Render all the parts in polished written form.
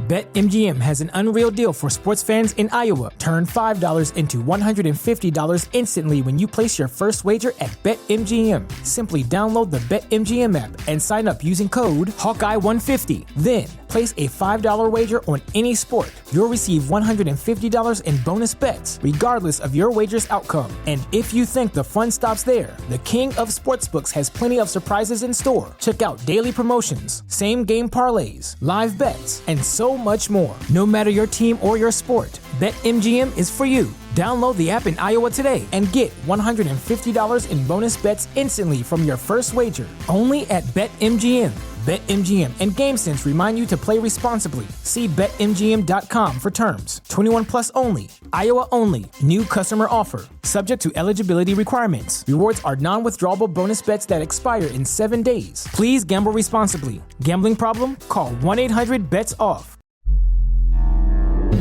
BetMGM has an unreal deal for sports fans in Iowa. Turn $5 into $150 instantly when you place your first wager at BetMGM. Simply download the BetMGM app and sign up using code Hawkeye150. Then, place a $5 wager on any sport. You'll receive $150 in bonus bets, regardless of your wager's outcome. And if you think the fun stops there, the king of sportsbooks has plenty of surprises in store. Check out daily promotions, same-game parlays, live bets, and so much more. No matter your team or your sport, BetMGM is for you. Download the app in Iowa today and get $150 in bonus bets instantly from your first wager. Only at BetMGM. BetMGM and GameSense remind you to play responsibly. See BetMGM.com for terms. 21 plus only. Iowa only. New customer offer. Subject to eligibility requirements. Rewards are non-withdrawable bonus bets that expire in 7 days. Please gamble responsibly. Gambling problem? Call 1-800-BETS-OFF.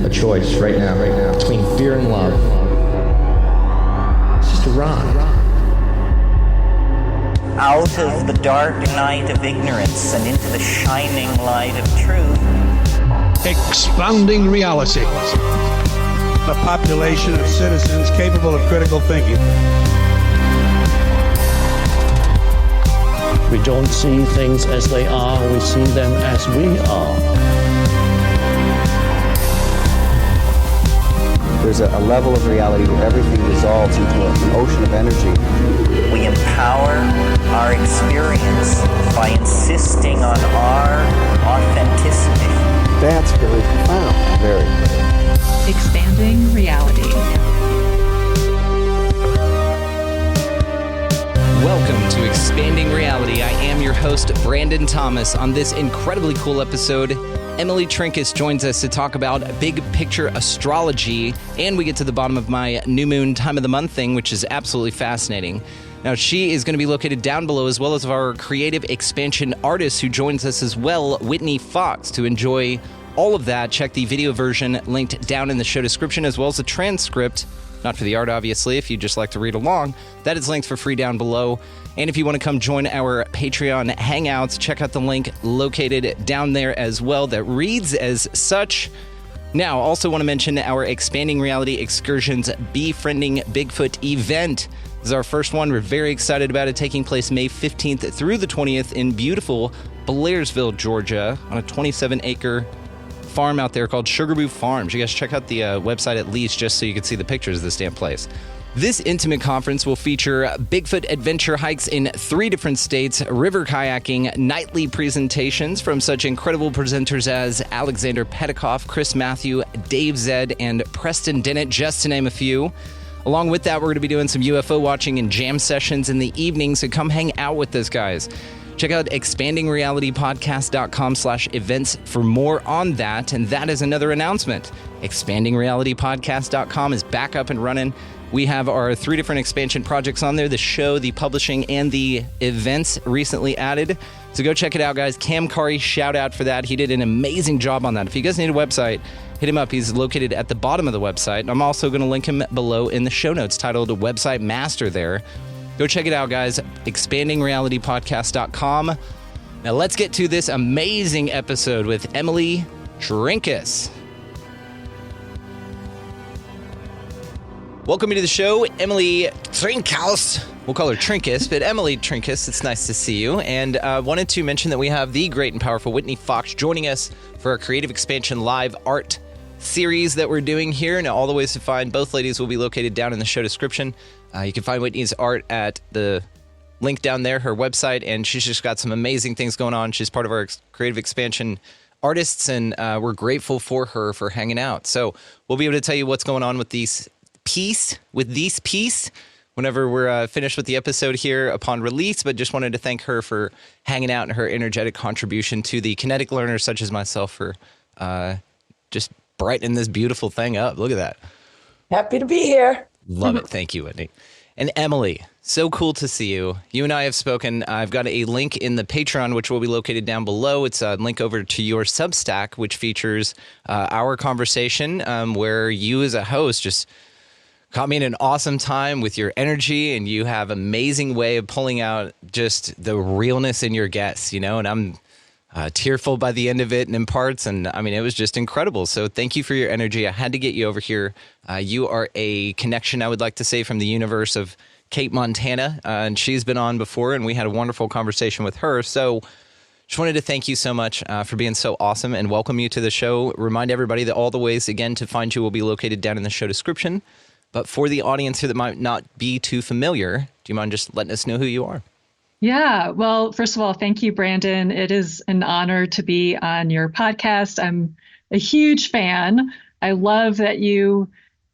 A choice right now between fear and love. It's just a ride. Out of the dark night of ignorance and into the shining light of truth. Expanding reality. A population of citizens capable of critical thinking. We don't see things as they are, we see them as we are. There's a level of reality where everything dissolves into an ocean of energy. We empower our experience by insisting on our authenticity. That's very profound. Very. Expanding reality. Welcome to Expanding Reality. I am your host, Brandon Thomas. On this incredibly cool episode, Emily Trinkaus joins us to talk about big picture astrology, and we get to the bottom of my new moon time of the month thing, which is absolutely fascinating. Now, she is going to be located down below, as well as our creative expansion artist who joins us as well, Whitney Fox. To enjoy all of that, check the video version linked down in the show description, as well as the transcript. Not for the art, obviously, if you'd just like to read along. That is linked for free down below. And if you want to come join our Patreon Hangouts, check out the link located down there as well that reads as such. Now, also want to mention our Expanding Reality Excursions Befriending Bigfoot event. This is our first one. We're very excited about it, taking place May 15th through the 20th in beautiful Blairsville, Georgia, on a 27-acre farm out there called Sugarboo Farms. You guys check out the website at least just so you can see the pictures of this damn place. This intimate conference will feature Bigfoot adventure hikes in 3 different states, river kayaking, nightly presentations from such incredible presenters as Alexander Petikoff, Chris Matthew, Dave Zed, and Preston Dennett, just to name a few. Along with that, we're going to be doing some UFO watching and jam sessions in the evening, so come hang out with us, guys. Check out expandingrealitypodcast.com/events for more on that. And that is another announcement. Expandingrealitypodcast.com is back up and running. We have our 3 different expansion projects on there, the show, the publishing, and the events recently added. So go check it out, guys. Cam Kari, shout out for that. He did an amazing job on that. If you guys need a website, hit him up. He's located at the bottom of the website. I'm also going to link him below in the show notes titled Website Master there. Go check it out, guys. expandingrealitypodcast.com. Now let's get to this amazing episode with Emily Trinkaus. Welcome to the show, Emily Trinkaus. We'll call her Trinkaus, but Emily Trinkaus, it's nice to see you. And wanted to mention that we have the great and powerful Whitney Fox joining us for our Creative Expansion live art series that we're doing here. Now, all the ways to find both ladies will be located down in the show description. You can find Whitney's art at the link down there, her website, and she's just got some amazing things going on. She's part of our Creative Expansion artists, and we're grateful for her for hanging out. So we'll be able to tell you what's going on with this piece, whenever we're finished with the episode here upon release, but just wanted to thank her for hanging out and her energetic contribution to the kinetic learners such as myself for just brightening this beautiful thing up. Look at that. Happy to be here. Love it. Thank you, Whitney. And Emily, so cool to see you. You and I have spoken. I've got a link in the Patreon, which will be located down below. It's a link over to your Substack, which features our conversation where you as a host just caught me in an awesome time with your energy, and you have amazing way of pulling out just the realness in your guests, you know, and I'm tearful by the end of it and in parts. And I mean, it was just incredible. So thank you for your energy. I had to get you over here. You are a connection, I would like to say, from the universe of Kate, Montana. And she's been on before, and we had a wonderful conversation with her. So just wanted to thank you so much for being so awesome and welcome you to the show. Remind everybody that all the ways, again, to find you will be located down in the show description. But for the audience here that might not be too familiar, do you mind just letting us know who you are? Yeah, well, first of all, thank you, Brandon. It is an honor to be on your podcast. I'm a huge fan. I love that you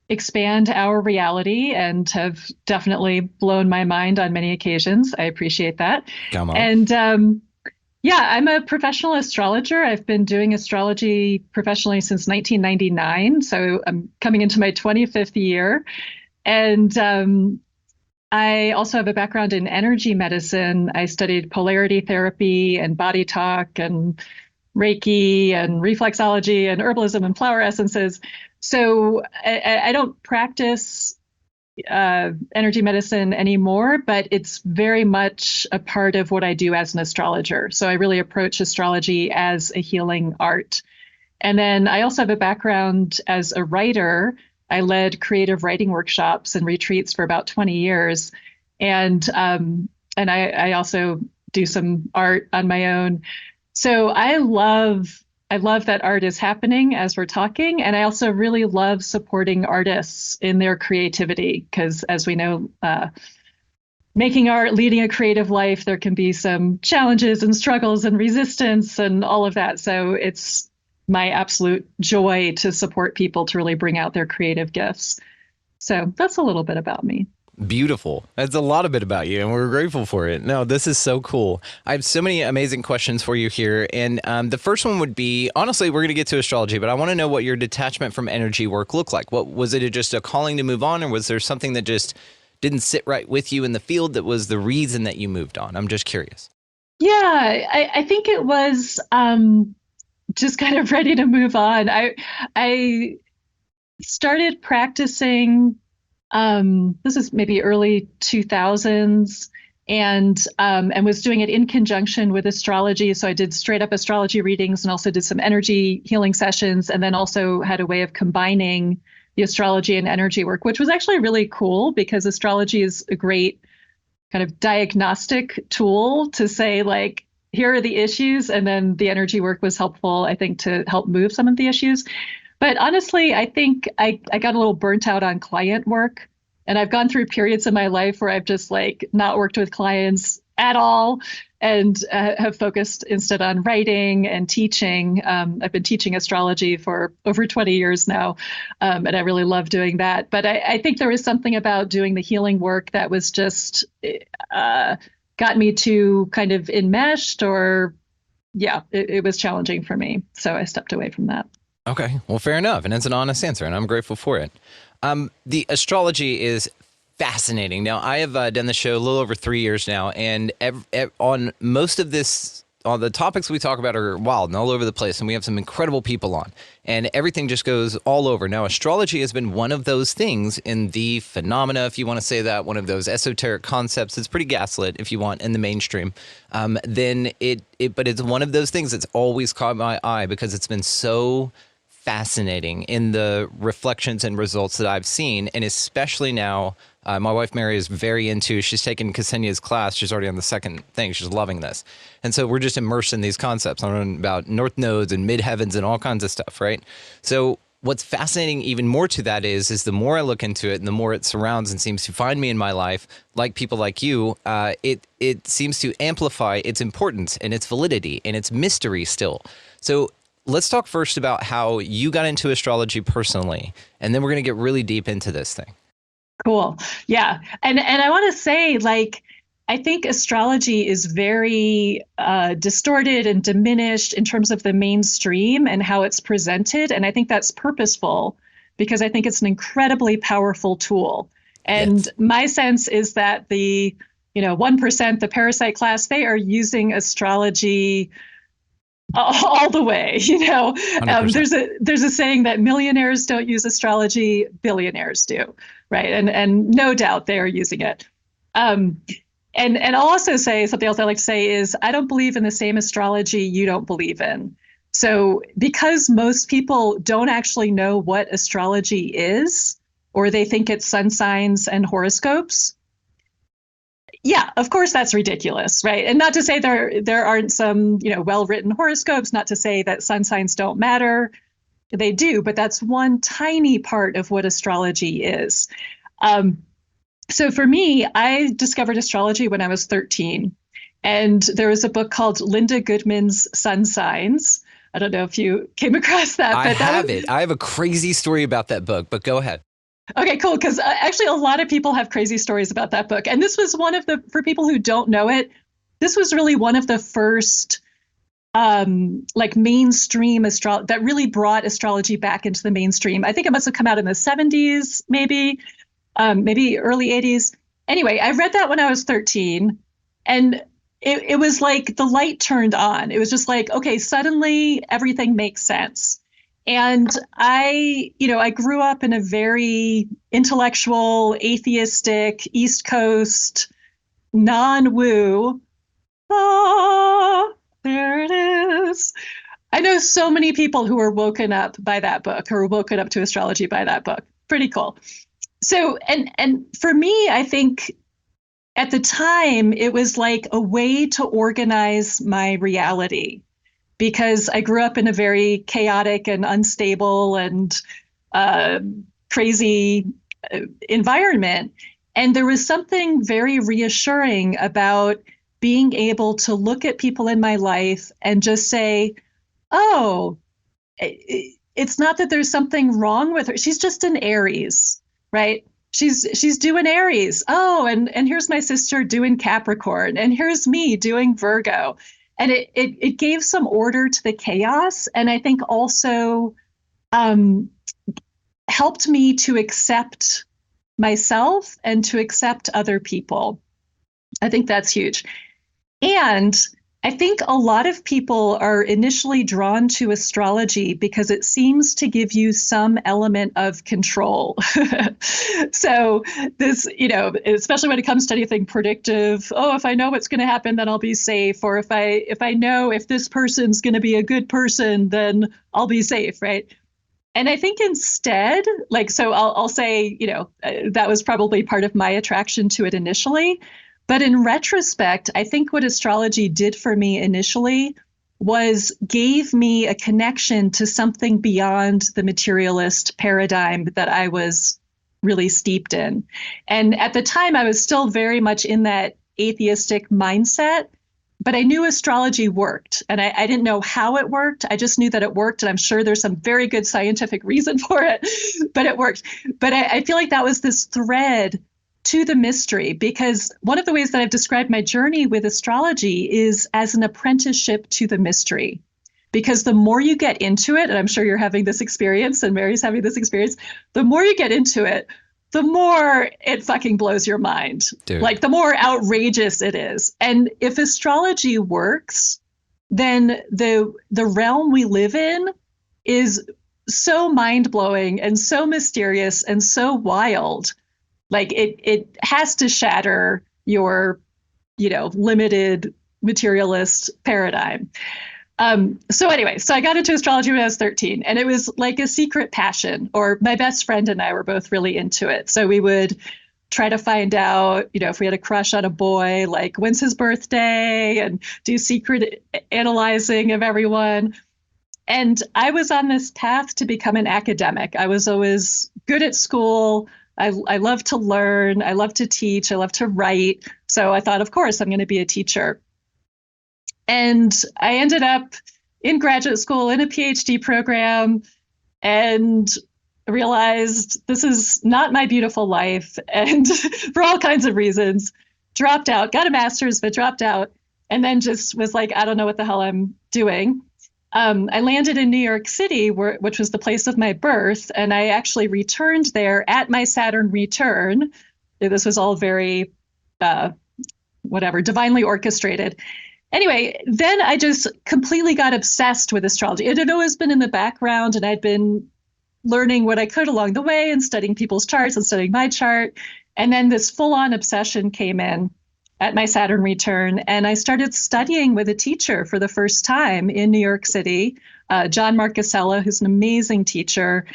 expand our reality and have definitely blown my mind on many occasions. I appreciate that. Come on. And yeah, I'm a professional astrologer. I've been doing astrology professionally since 1999. So I'm coming into my 25th year. And I also have a background in energy medicine. I studied polarity therapy and body talk and Reiki and reflexology and herbalism and flower essences. So I don't practice energy medicine anymore, but it's very much a part of what I do as an astrologer. So I really approach astrology as a healing art. And then I also have a background as a writer. I led creative writing workshops and retreats for about 20 years. And I also do some art on my own. So I love that art is happening as we're talking. And I also really love supporting artists in their creativity, because as we know, making art, leading a creative life, there can be some challenges and struggles and resistance and all of that. So it's my absolute joy to support people to really bring out their creative gifts. So that's a little bit about me. Beautiful. That's a lot of it about you, and we're grateful for it. No, this is so cool. I have so many amazing questions for you here. And the first one would be, honestly, we're going to get to astrology, but I want to know what your detachment from energy work looked like. What was it, just a calling to move on, or was there something that just didn't sit right with you in the field that was the reason that you moved on? I'm just curious. Yeah, I think it was just kind of ready to move on. I started practicing. This is maybe early 2000s, and was doing it in conjunction with astrology. So I did straight up astrology readings and also did some energy healing sessions, and then also had a way of combining the astrology and energy work, which was actually really cool because astrology is a great kind of diagnostic tool to say, like, here are the issues, and then the energy work was helpful, I think, to help move some of the issues. But honestly, I think I got a little burnt out on client work. And I've gone through periods in my life where I've just not worked with clients at all and have focused instead on writing and teaching. I've been teaching astrology for over 20 years now, and I really love doing that. But I think there was something about doing the healing work that was just got me too kind of enmeshed, or it was challenging for me. So I stepped away from that. Okay, well, fair enough. And it's an honest answer, and I'm grateful for it. The astrology is fascinating. Now, I have done the show a little over 3 years now, and on most of this, all the topics we talk about are wild and all over the place, and we have some incredible people on, and everything just goes all over. Now, astrology has been one of those things in the phenomena, if you want to say that, one of those esoteric concepts. It's pretty gaslit, if you want, in the mainstream. But it's one of those things that's always caught my eye because it's been so fascinating in the reflections and results that I've seen. And especially now, my wife Mary is very into, she's taken Ksenia's class. She's already on the second thing. She's loving this. And so we're just immersed in these concepts. I learn about north nodes and midheavens and all kinds of stuff, right? So what's fascinating even more to that is the more I look into it and the more it surrounds and seems to find me in my life, like people like you, it seems to amplify its importance and its validity and its mystery still. So let's talk first about how you got into astrology personally, and then we're going to get really deep into this thing. Cool. Yeah. And I want to say, I think astrology is very distorted and diminished in terms of the mainstream and how it's presented. And I think that's purposeful because I think it's an incredibly powerful tool. And yes, my sense is that the 1%, the parasite class, they are using astrology all the way. There's a saying that millionaires don't use astrology, billionaires do, right? And no doubt they are using it. And And I'll also say something else I like to say is I don't believe in the same astrology you don't believe in. So because most people don't actually know what astrology is, or they think it's sun signs and horoscopes, yeah, of course that's ridiculous, right? And not to say there aren't some, well-written horoscopes, not to say that sun signs don't matter. They do, but that's one tiny part of what astrology is. So for me, I discovered astrology when I was 13. And there was a book called Linda Goodman's Sun Signs. I don't know if you came across that. I have it. I have a crazy story about that book, but go ahead. Okay, cool. Because actually a lot of people have crazy stories about that book. And this was for people who don't know it, this was really one of the first mainstream astrology that really brought astrology back into the mainstream. I think it must have come out in the 70s, maybe early 80s. Anyway, I read that when I was 13, and it was like the light turned on. It was just like, okay, suddenly everything makes sense. And I grew up in a very intellectual, atheistic, East Coast, non-woo. There it is. I know so many people who were woken up by that book, who were woken up to astrology by that book. Pretty cool. So, and for me, I think at the time, it was like a way to organize my reality, because I grew up in a very chaotic and unstable and crazy environment. And there was something very reassuring about being able to look at people in my life and just say, oh, it's not that there's something wrong with her. She's just an Aries, right? She's doing Aries. Oh, and here's my sister doing Capricorn, and here's me doing Virgo. And it gave some order to the chaos. And I think also helped me to accept myself and to accept other people. I think that's huge. And I think a lot of people are initially drawn to astrology because it seems to give you some element of control. So this, especially when it comes to anything predictive, oh, if I know what's going to happen, then I'll be safe. Or if I know if this person's going to be a good person, then I'll be safe, right? And I think instead, so I'll say, that was probably part of my attraction to it initially. But in retrospect, I think what astrology did for me initially was gave me a connection to something beyond the materialist paradigm that I was really steeped in. And at the time, I was still very much in that atheistic mindset, but I knew astrology worked. And I didn't know how it worked. I just knew that it worked. And I'm sure there's some very good scientific reason for it, but it worked. But I feel like that was this thread to the mystery, because one of the ways that I've described my journey with astrology is as an apprenticeship to the mystery. Because the more you get into it, and I'm sure you're having this experience and Mary's having this experience, the more you get into it, the more it fucking blows your mind. Dude. Like the more outrageous it is. And if astrology works, then the realm we live in is so mind-blowing and so mysterious and so wild. Like it has to shatter your, limited materialist paradigm. So anyway, so I got into astrology when I was 13, and it was like a secret passion, or my best friend and I were both really into it. So we would try to find out, if we had a crush on a boy, like when's his birthday, and do secret analyzing of everyone. And I was on this path to become an academic. I was always good at school. I love to learn. I love to teach. I love to write. So I thought, of course, I'm going to be a teacher. And I ended up in graduate school in a PhD program and realized this is not my beautiful life. And for all kinds of reasons, dropped out, got a master's, but dropped out. And then just was like, I don't know what the hell I'm doing. I landed in New York City, which was the place of my birth, and I actually returned there at my Saturn return. This was all very, divinely orchestrated. Anyway, then I just completely got obsessed with astrology. It had always been in the background, and I'd been learning what I could along the way and studying people's charts and studying my chart. And then this full-on obsession came in. at my Saturn return, and I started studying with a teacher for the first time in New York City, John Marcusella, who's an amazing teacher.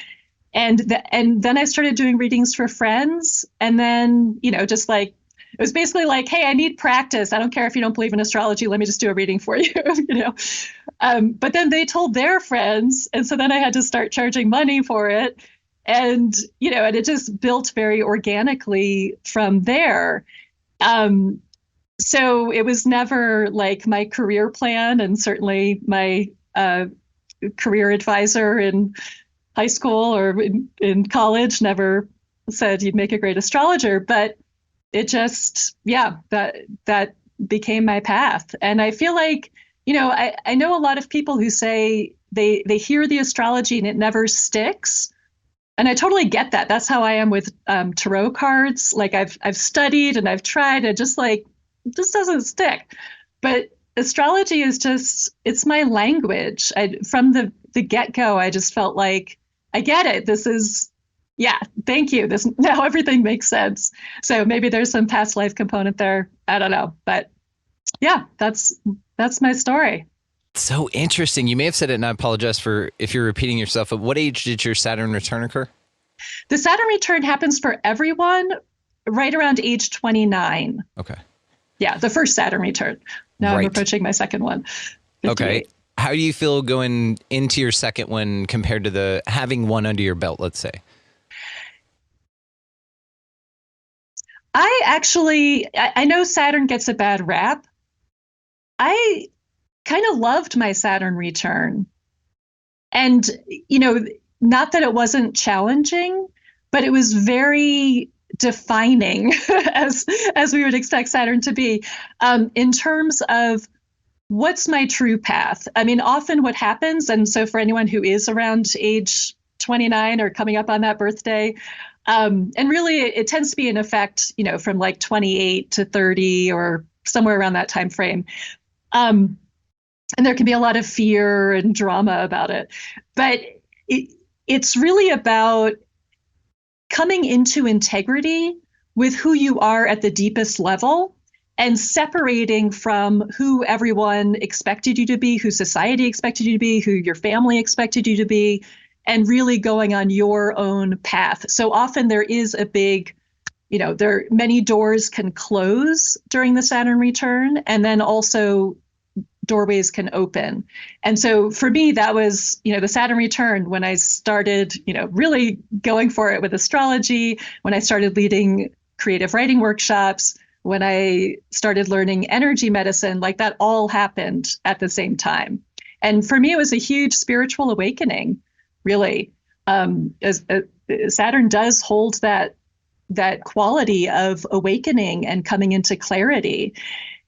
And then I started doing readings for friends, and then, just like, it was basically like, hey, I need practice. I don't care if you don't believe in astrology. Let me just do a reading for you, But then they told their friends, and so then I had to start charging money for it. And, and it just built very organically from there. So it was never like my career plan, and certainly my career advisor in high school or in college never said you'd make a great astrologer, but it just, that became my path. And I feel like, I know a lot of people who say they hear the astrology and it never sticks. And I totally get that. That's how I am with tarot cards. Like I've studied and I've tried, it just doesn't stick. But astrology is it's my language. From the get-go, I just felt like, I get it. This is, thank you. Now everything makes sense. So maybe there's some past life component there. I don't know. But that's my story. So interesting. You may have said it, and I apologize for if you're repeating yourself. At what age did your Saturn return occur? The Saturn return happens for everyone right around age 29. Okay. Yeah, the first Saturn return. Now Right. I'm approaching my second one. 58. Okay. How do you feel going into your second one compared to having one under your belt, let's say? I know Saturn gets a bad rap. I kind of loved my Saturn return. And, not that it wasn't challenging, but it was very defining as we would expect Saturn to be, in terms of what's my true path. I mean, often what happens, and so for anyone who is around age 29 or coming up on that birthday, and really it tends to be in effect, from like 28 to 30 or somewhere around that time frame. And there can be a lot of fear and drama about it. But it's really about coming into integrity with who you are at the deepest level and separating from who everyone expected you to be, who society expected you to be, who your family expected you to be, and really going on your own path. So often there is a big, many doors can close during the Saturn return, and then also doorways can open. And so for me, that was, the Saturn return when I started, really going for it with astrology, when I started leading creative writing workshops, when I started learning energy medicine, like that all happened at the same time. And for me, it was a huge spiritual awakening, really. Saturn does hold that quality of awakening and coming into clarity.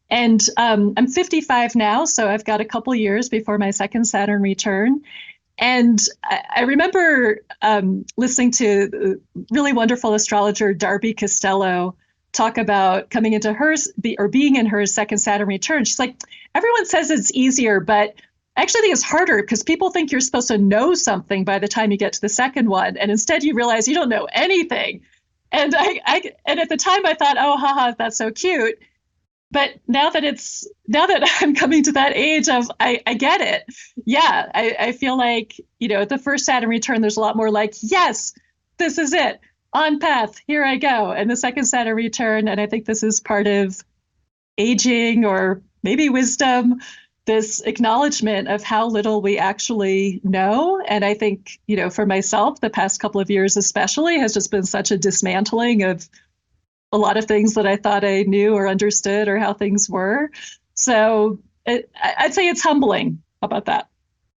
And I'm 55 now, so I've got a couple years before my second Saturn return. And I remember listening to the really wonderful astrologer Darby Costello talk about coming into being in her second Saturn return. She's like, everyone says it's easier, but I actually think it's harder because people think you're supposed to know something by the time you get to the second one. And instead you realize you don't know anything. And and at the time I thought, oh, haha, that's so cute. But now that I'm coming to that age of, I get it. Yeah, I feel like, at the first Saturn return, there's a lot more like, yes, this is it. On path, here I go. And the second Saturn return, and I think this is part of aging or maybe wisdom, this acknowledgement of how little we actually know. And I think, for myself, the past couple of years especially has just been such a dismantling of a lot of things that I thought I knew or understood or how things were. So I'd say it's humbling. How about that?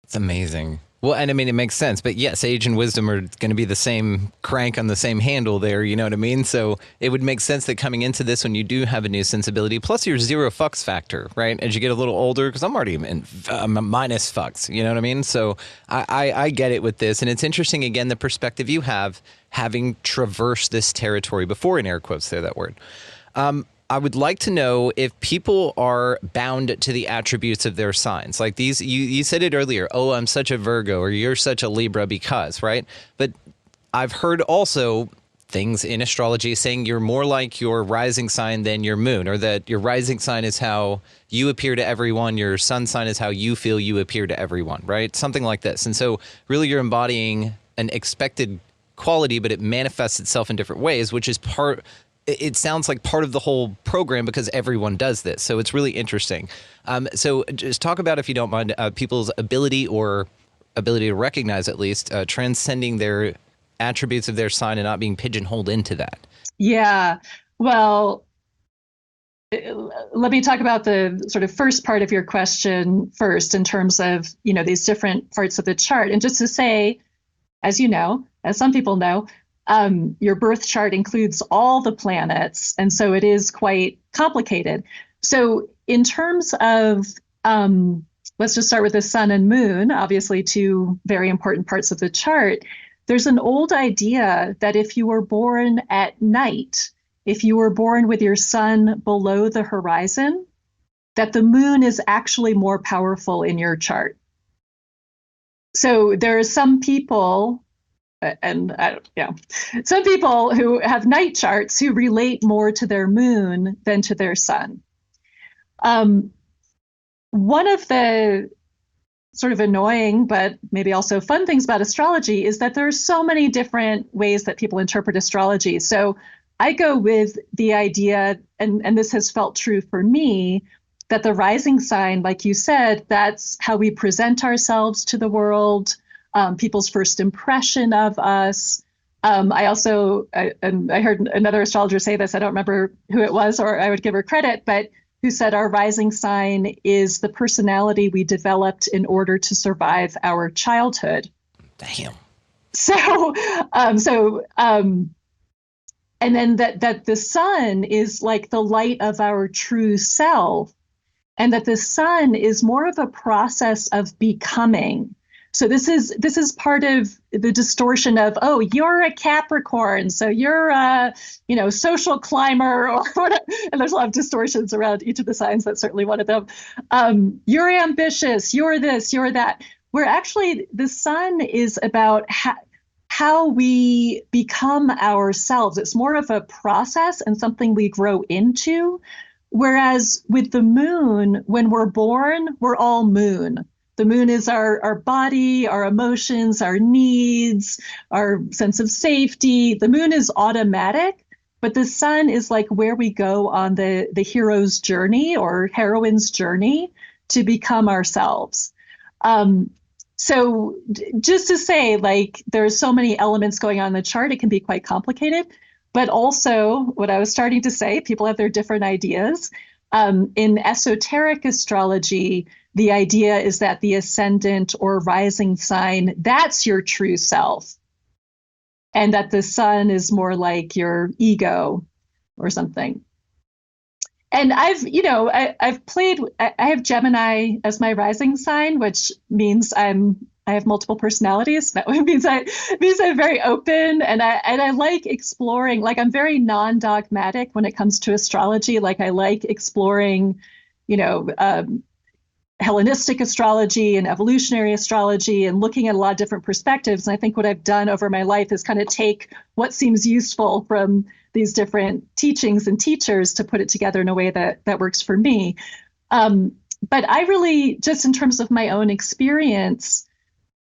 It's amazing. Well, and I mean, it makes sense. But yes, age and wisdom are going to be the same crank on the same handle there. You know what I mean? So it would make sense that coming into this when you do have a new sensibility, plus your zero fucks factor, right? As you get a little older, because I'm already in minus fucks, you know what I mean? So I get it with this. And it's interesting, again, the perspective you have having traversed this territory before, in air quotes there, that word. I would like to know if people are bound to the attributes of their signs. Like these, you said it earlier, oh, I'm such a Virgo or you're such a Libra because, right? But I've heard also things in astrology saying you're more like your rising sign than your moon, or that your rising sign is how you appear to everyone, your sun sign is how you feel you appear to everyone, right? Something like this. And so really you're embodying an expected quality, but it manifests itself in different ways, which is it sounds like part of the whole program because everyone does this. So it's really interesting. So just talk about, if you don't mind, people's ability to recognize, at least, transcending their attributes of their sign and not being pigeonholed into that. Yeah. Well, let me talk about the sort of first part of your question first, in terms of, these different parts of the chart. And just to say, as you know, as some people know, your birth chart includes all the planets, and so it is quite complicated. So in terms of, let's just start with the sun and moon, obviously two very important parts of the chart. There's an old idea that if you were born at night, if you were born with your sun below the horizon, that the moon is actually more powerful in your chart. So there are some people, some people who have night charts who relate more to their moon than to their sun. One of the sort of annoying, but maybe also fun things about astrology is that there are so many different ways that people interpret astrology. So I go with the idea, and this has felt true for me, that the rising sign, like you said, that's how we present ourselves to the world, people's first impression of us. I heard another astrologer say this, I don't remember who it was, or I would give her credit, but who said our rising sign is the personality we developed in order to survive our childhood. Damn. And then that the sun is like the light of our true self, and that the sun is more of a process of becoming. So this is part of the distortion of, oh, you're a Capricorn, so you're a, social climber, or whatever. And there's a lot of distortions around each of the signs. That's certainly one of them. You're ambitious, you're this, you're that. Where actually the sun is about how we become ourselves. It's more of a process and something we grow into. Whereas with the moon, when we're born, we're all moon. The moon is our body, our emotions, our needs, our sense of safety. The moon is automatic, but the sun is like where we go on the hero's journey or heroine's journey to become ourselves. So just to say, like, there's so many elements going on in the chart, it can be quite complicated. But also, what I was starting to say, people have their different ideas. In esoteric astrology, the idea is that the ascendant or rising sign, that's your true self. And that the sun is more like your ego or something. And I have Gemini as my rising sign, which means I have multiple personalities. That means I'm very open, and I like exploring. Like, I'm very non-dogmatic when it comes to astrology. Like, I like exploring, Hellenistic astrology and evolutionary astrology, and looking at a lot of different perspectives. And I think what I've done over my life is kind of take what seems useful from these different teachings and teachers to put it together in a way that works for me. But I really, just in terms of my own experience,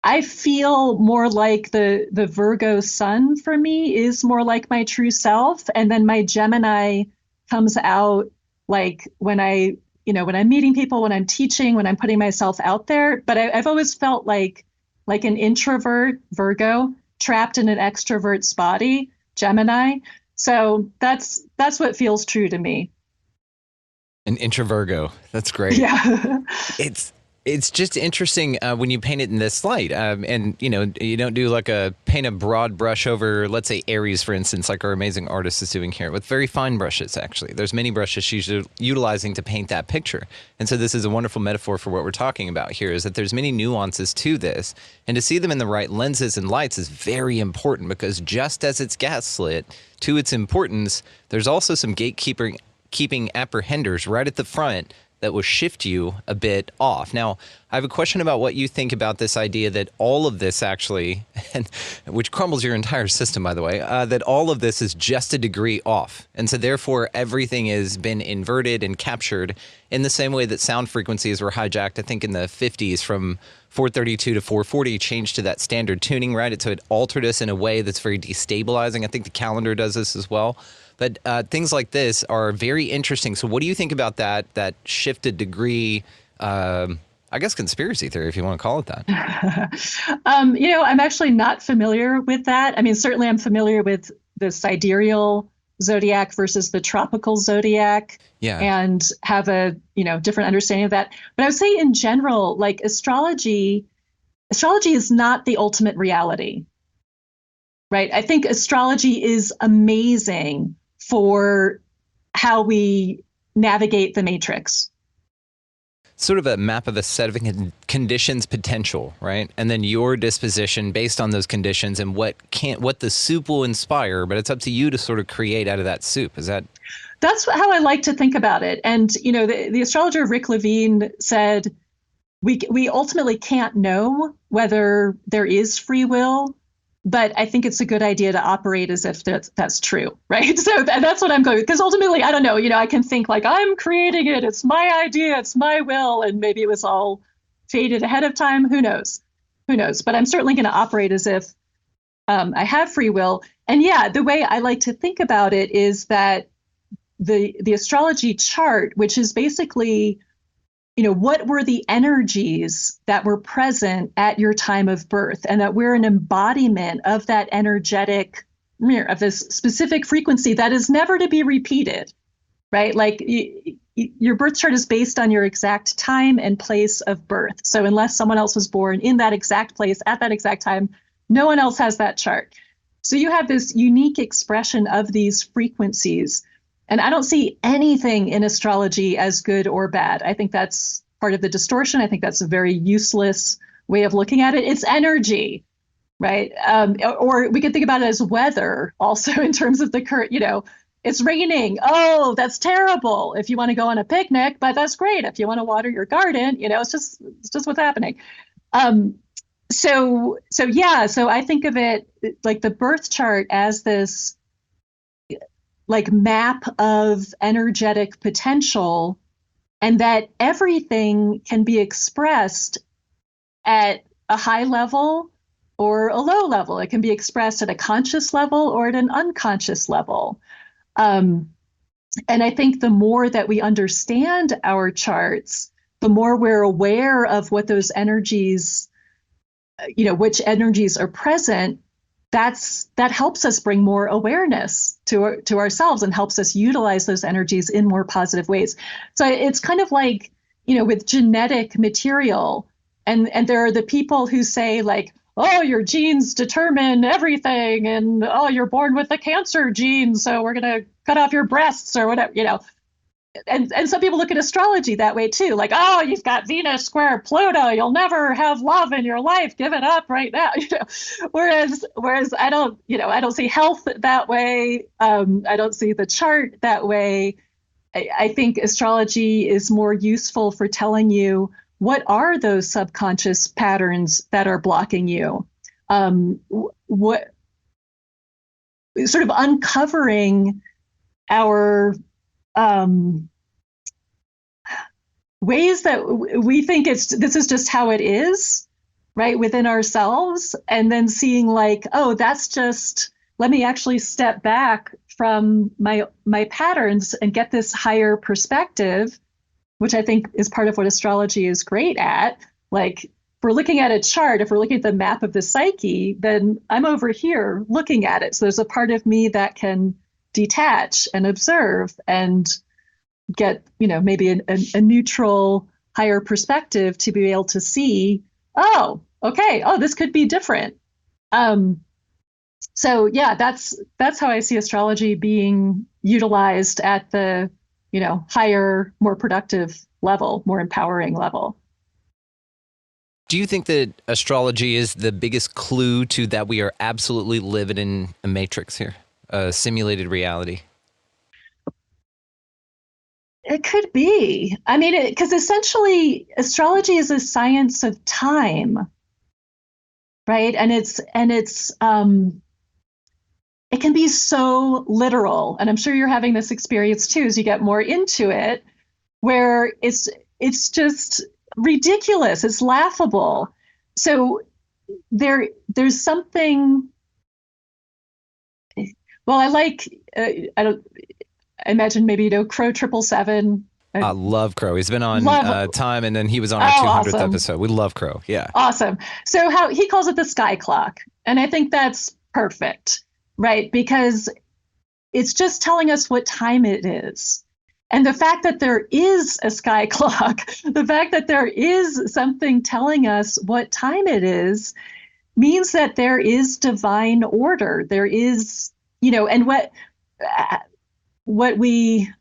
I feel more like the Virgo sun for me is more like my true self. And then my Gemini comes out like when I'm meeting people, when I'm teaching, when I'm putting myself out there. But I've always felt like an introvert Virgo trapped in an extrovert's body, Gemini. So that's what feels true to me. An introvergo. That's great. Yeah. It's just interesting when you paint it in this light. And, you don't do paint a broad brush over, let's say, Aries, for instance, like our amazing artist is doing here, with very fine brushes, actually. There's many brushes she's utilizing to paint that picture. And so this is a wonderful metaphor for what we're talking about here, is that there's many nuances to this. And to see them in the right lenses and lights is very important, because just as it's gaslit to its importance, there's also some gatekeeping apprehenders right at the front that will shift you a bit off. Now, I have a question about what you think about this idea that all of this actually, and which crumbles your entire system, by the way, that all of this is just a degree off. And so therefore, everything has been inverted and captured in the same way that sound frequencies were hijacked, I think, in the 50s from 432 to 440, changed to that standard tuning, right? So it altered us in a way that's very destabilizing. I think the calendar does this as well. But things like this are very interesting. So what do you think about that shifted degree, I guess, conspiracy theory, if you want to call it that? I'm actually not familiar with that. I mean, certainly I'm familiar with the sidereal zodiac versus the tropical zodiac, and have a different understanding of that. But I would say in general, like astrology is not the ultimate reality, right? I think astrology is amazing for how we navigate the matrix. Sort of a map of a set of conditions potential, right? And then your disposition based on those conditions and what the soup will inspire, but it's up to you to sort of create out of that soup. Is that? That's how I like to think about it. And, the astrologer Rick Levine said, we ultimately can't know whether there is free will, but I think it's a good idea to operate as if that's true, right? So that's what I'm going with. Because ultimately, I don't know, I can think like I'm creating it. It's my idea. It's my will. And maybe it was all fated ahead of time. Who knows? But I'm certainly going to operate as if I have free will. And yeah, the way I like to think about it is that the astrology chart, which is basically, what were the energies that were present at your time of birth, and that we're an embodiment of that energetic mirror, of this specific frequency that is never to be repeated, right? Like your birth chart is based on your exact time and place of birth. So unless someone else was born in that exact place at that exact time, no one else has that chart. So you have this unique expression of these frequencies. And I don't see anything in astrology as good or bad. I think that's part of the distortion. I think that's a very useless way of looking at it. It's energy, right? Or we could think about it as weather also in terms of the current, it's raining. Oh, that's terrible if you want to go on a picnic, but that's great if you want to water your garden. It's just what's happening. So I think of it like the birth chart as this like map of energetic potential, and that everything can be expressed at a high level or a low level. It can be expressed at a conscious level or at an unconscious level. And I think the more that we understand our charts, the more we're aware of what those energies, which energies are present, that helps us bring more awareness to ourselves and helps us utilize those energies in more positive ways. So it's kind of like, with genetic material, and there are the people who say like, oh, your genes determine everything, and oh, you're born with the cancer gene, so we're going to cut off your breasts or whatever, And some people look at astrology that way too, like, oh, you've got Venus square Pluto, you'll never have love in your life, give it up right now. Whereas I don't see health that way. I don't see the chart that way. I think astrology is more useful for telling you what are those subconscious patterns that are blocking you. What sort of uncovering our ways that we think this is just how it is, right, within ourselves, and then seeing like, oh, that's just, let me actually step back from my patterns and get this higher perspective, which I think is part of what astrology is great at. Like, if we're looking at a chart, if we're looking at the map of the psyche, then I'm over here looking at it. So there's a part of me that can detach and observe and get, maybe a neutral, higher perspective to be able to see, oh, okay, oh, this could be different. So yeah, that's how I see astrology being utilized at the, higher, more productive level, more empowering level. Do you think that astrology is the biggest clue to that we are absolutely living in a matrix here, a simulated reality? It could be. I mean, because essentially astrology is a science of time, right? And it can be so literal. And I'm sure you're having this experience too as you get more into it, where it's just ridiculous. It's laughable. So there's something. Well, I like. I imagine maybe Crow 777. I love Crow. He's been on Time, and then he was on our 200th awesome. episode. We love Crow. Yeah. Awesome. So how he calls it the sky clock. And I think that's perfect, right? Because it's just telling us what time it is. And the fact that there is a sky clock, the fact that there is something telling us what time it is, means that there is divine order. There is, and what we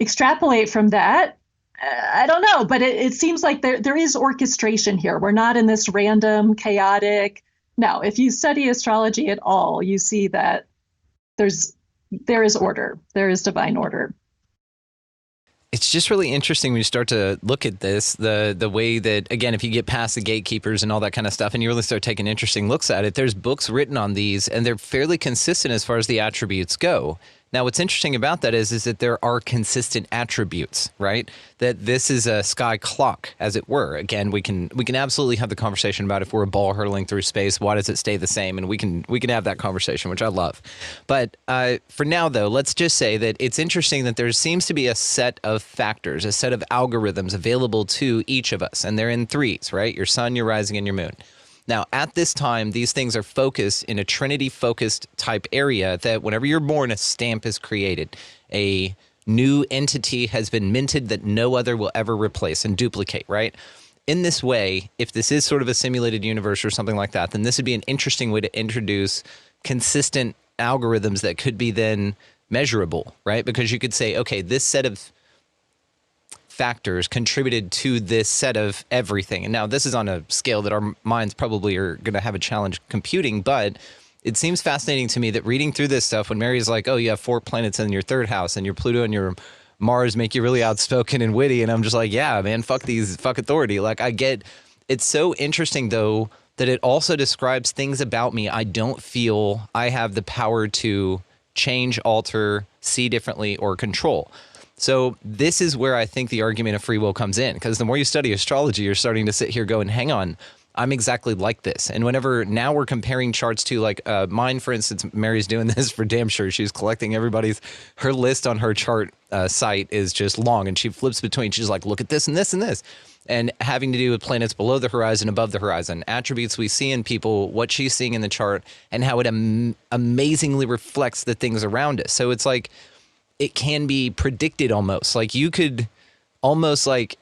extrapolate from that, I don't know, but it seems like there is orchestration here. We're not in this random, chaotic. No, if you study astrology at all, you see that there is order. There is divine order. It's just really interesting when you start to look at this, the way that, again, if you get past the gatekeepers and all that kind of stuff and you really start taking interesting looks at it, there's books written on these and they're fairly consistent as far as the attributes go. Now, what's interesting about that is that there are consistent attributes, right? That this is a sky clock, as it were. Again, we can absolutely have the conversation about if we're a ball hurtling through space, why does it stay the same? And we can have that conversation, which I love. But for now, though, let's just say that it's interesting that there seems to be a set of factors, a set of algorithms available to each of us, and they're in threes, right? Your sun, your rising, and your moon. Now, at this time, these things are focused in a Trinity-focused type area that whenever you're born, a stamp is created. A new entity has been minted that no other will ever replace and duplicate, right? In this way, if this is sort of a simulated universe or something like that, then this would be an interesting way to introduce consistent algorithms that could be then measurable, right? Because you could say, okay, this set of factors contributed to this set of everything. And now this is on a scale that our minds probably are going to have a challenge computing, but it seems fascinating to me that reading through this stuff, when Mary's like, oh, you have 4 planets in your third house and your Pluto and your Mars make you really outspoken and witty. And I'm just like, yeah, man, fuck authority. Like, I get, it's so interesting though, that it also describes things about me I don't feel I have the power to change, alter, see differently, or control. So this is where I think the argument of free will comes in, because the more you study astrology, you're starting to sit here going, hang on, I'm exactly like this. And whenever now we're comparing charts to like mine, for instance, Mary's doing this for damn sure. She's collecting her list on her chart site is just long, and she flips between. She's like, look at this and this and this. And having to do with planets below the horizon, above the horizon, attributes we see in people, what she's seeing in the chart, and how it amazingly reflects the things around us. So it's like, it can be predicted almost. Like you could almost like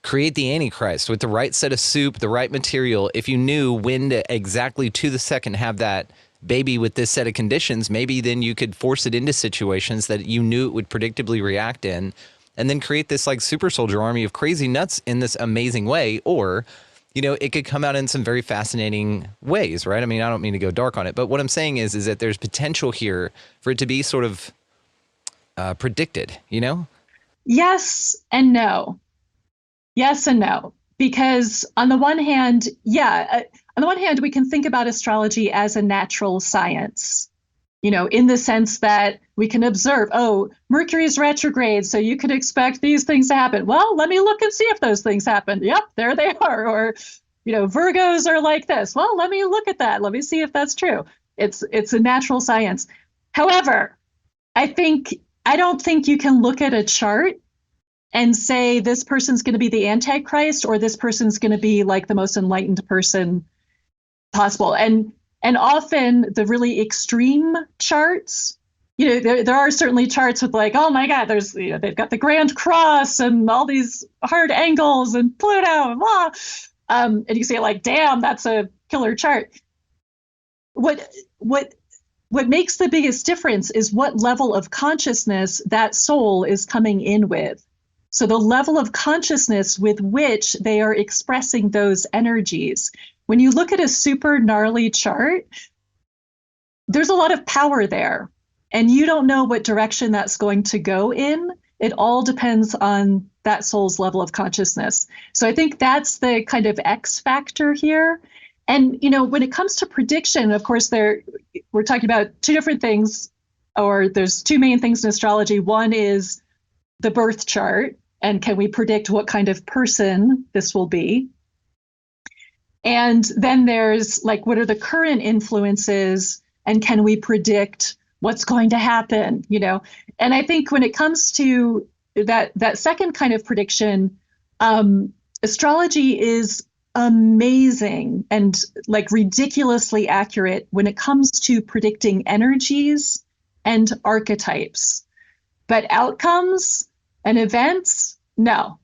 create the Antichrist with the right set of soup, the right material. If you knew when to exactly to the second have that baby with this set of conditions, maybe then you could force it into situations that you knew it would predictably react in, and then create this like super soldier army of crazy nuts in this amazing way. Or, it could come out in some very fascinating ways, right? I mean, I don't mean to go dark on it, but what I'm saying is that there's potential here for it to be sort of predicted, Yes and no. Yes and no. Because on the one hand, we can think about astrology as a natural science, in the sense that we can observe, oh, Mercury is retrograde, so you could expect these things to happen. Well, let me look and see if those things happen. Yep, there they are. Or, Virgos are like this. Well, let me look at that. Let me see if that's true. It's a natural science. However, I don't think you can look at a chart and say this person's going to be the Antichrist or this person's going to be like the most enlightened person possible. And often the really extreme charts, there are certainly charts with like, oh my God, there's, they've got the Grand Cross and all these hard angles and Pluto and blah. And you say like, damn, that's a killer chart. What makes the biggest difference is what level of consciousness that soul is coming in with. So the level of consciousness with which they are expressing those energies. When you look at a super gnarly chart, there's a lot of power there, and you don't know what direction that's going to go in. It all depends on that soul's level of consciousness. So I think that's the kind of X factor here. And, when it comes to prediction, of course, we're talking about two different things, or there's two main things in astrology. One is the birth chart, and can we predict what kind of person this will be? And then there's what are the current influences, and can we predict what's going to happen? And I think when it comes to that second kind of prediction, astrology is amazing and ridiculously accurate when it comes to predicting energies and archetypes, but outcomes and events, no.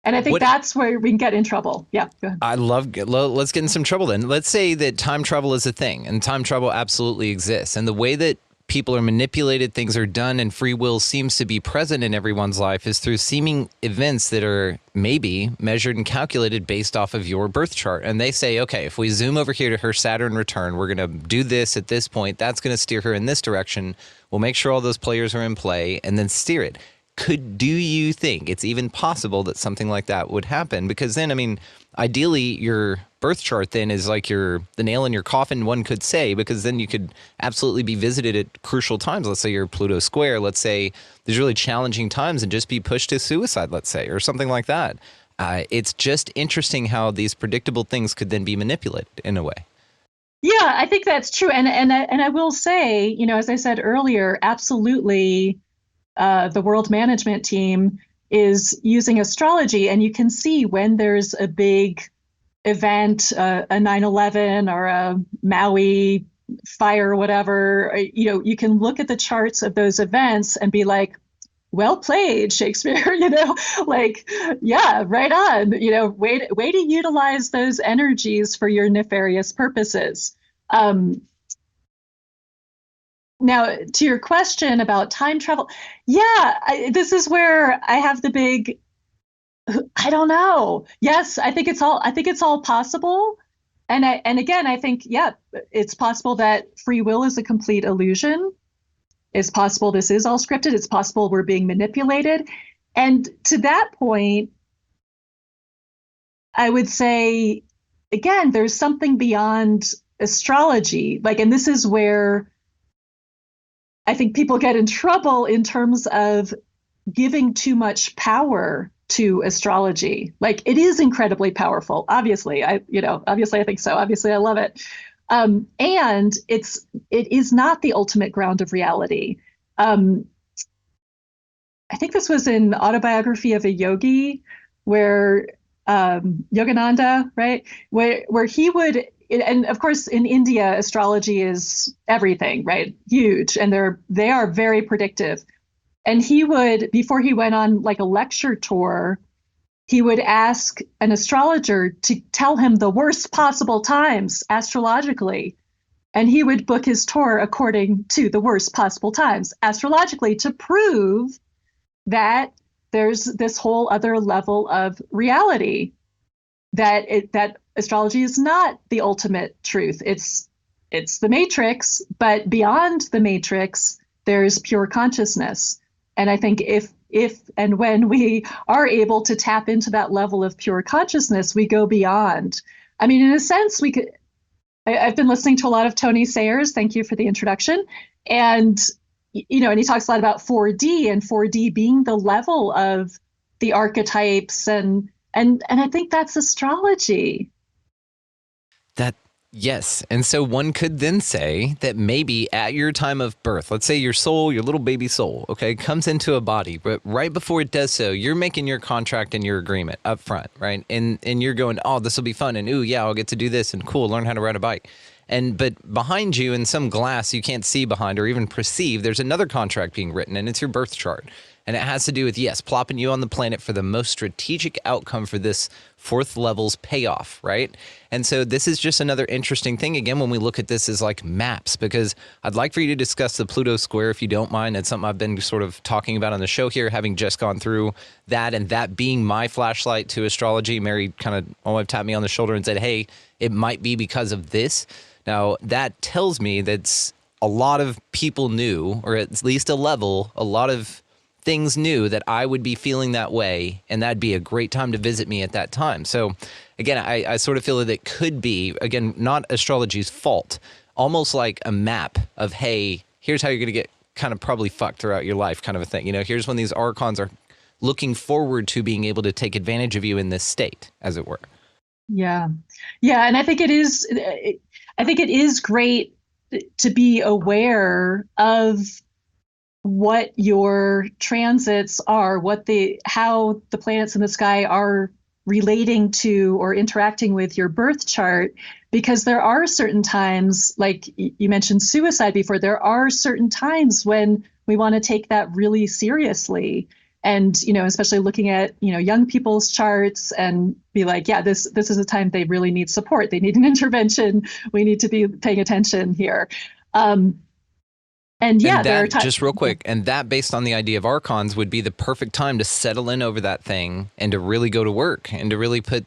And I think that's where we can get in trouble. Yeah, go ahead. Let's get in some trouble then. Let's say that time travel is a thing, and time travel absolutely exists. And the way that people are manipulated, things are done, and free will seems to be present in everyone's life is through seeming events that are maybe measured and calculated based off of your birth chart. And they say, okay, if we zoom over here to her Saturn return, we're going to do this at this point. That's going to steer her in this direction. We'll make sure all those players are in play and then steer it. Do you think it's even possible that something like that would happen? Because then, ideally, your birth chart then is like the nail in your coffin, one could say, because then you could absolutely be visited at crucial times. Let's say you're Pluto square. Let's say there's really challenging times and just be pushed to suicide, let's say, or something like that. It's just interesting how these predictable things could then be manipulated in a way. Yeah, I think that's true. And I will say, as I said earlier, absolutely. The world management team is using astrology, and you can see when there's a big event, a 9/11 or a Maui fire or whatever, you can look at the charts of those events and be like, well played, Shakespeare, yeah, right on, way to utilize those energies for your nefarious purposes. Now, to your question about time travel, this is where I have the big, I don't know. Yes, I think it's all possible. And again, I think, it's possible that free will is a complete illusion. It's possible this is all scripted. It's possible we're being manipulated. And to that point, I would say, again, there's something beyond astrology. And this is where I think people get in trouble in terms of giving too much power to astrology. It is incredibly powerful. Obviously, I think so. Obviously, I love it. And it is not the ultimate ground of reality. I think this was in Autobiography of a Yogi, where Yogananda, right, where he would. And of course, in India, astrology is everything, right? Huge. And they are very predictive. And he would, before he went on a lecture tour, he would ask an astrologer to tell him the worst possible times astrologically. And he would book his tour according to the worst possible times astrologically to prove that there's this whole other level of reality, that astrology is not the ultimate truth. It's the matrix, but beyond the matrix, there's pure consciousness. And I think if and when we are able to tap into that level of pure consciousness, we go beyond. In a sense, I've been listening to a lot of Tony Sayers. Thank you for the introduction. And, and he talks a lot about 4D, and 4D being the level of the archetypes. And I think that's astrology. Yes. And so one could then say that maybe at your time of birth, let's say your soul, your little baby soul, okay, comes into a body, but right before it does so, you're making your contract and your agreement up front, right? And you're going, oh, this will be fun. And ooh, yeah, I'll get to do this and cool, learn how to ride a bike. But behind you in some glass you can't see behind or even perceive, there's another contract being written, and it's your birth chart. And it has to do with, yes, plopping you on the planet for the most strategic outcome for this fourth level's payoff, right? And so this is just another interesting thing, again, when we look at this as maps, because I'd like for you to discuss the Pluto square, if you don't mind. It's something I've been sort of talking about on the show here, having just gone through that, and that being my flashlight to astrology. Mary kind of almost tapped me on the shoulder and said, hey, it might be because of this. Now, that tells me that a lot of people knew, or at least a lot of things knew that I would be feeling that way, and that'd be a great time to visit me at that time. So again, I sort of feel that it could be, again, not astrology's fault, almost like a map of, hey, here's how you're going to get kind of probably fucked throughout your life kind of a thing. You know, here's when these archons are looking forward to being able to take advantage of you in this state, as it were. Yeah. Yeah. And I think it is great to be aware of what your transits are, how the planets in the sky are relating to or interacting with your birth chart, because there are certain times, like you mentioned suicide before, there are certain times when we want to take that really seriously. And, especially looking at, young people's charts and be like, yeah, this is a time they really need support. They need an intervention. We need to be paying attention here. Just real quick, and that based on the idea of archons would be the perfect time to settle in over that thing and to really go to work and to really put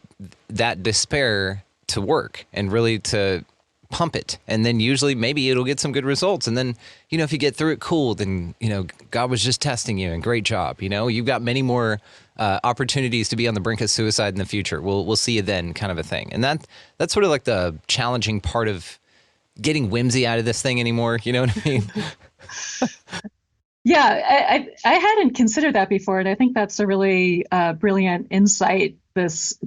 that despair to work and really to pump it. And then usually maybe it'll get some good results. And then, if you get through it, cool, then, God was just testing you and great job. You've got many more opportunities to be on the brink of suicide in the future. We'll see you then, kind of a thing. And that's sort of like the challenging part of getting whimsy out of this thing anymore. You know what I mean? Yeah, I hadn't considered that before, and I think that's a really brilliant insight. This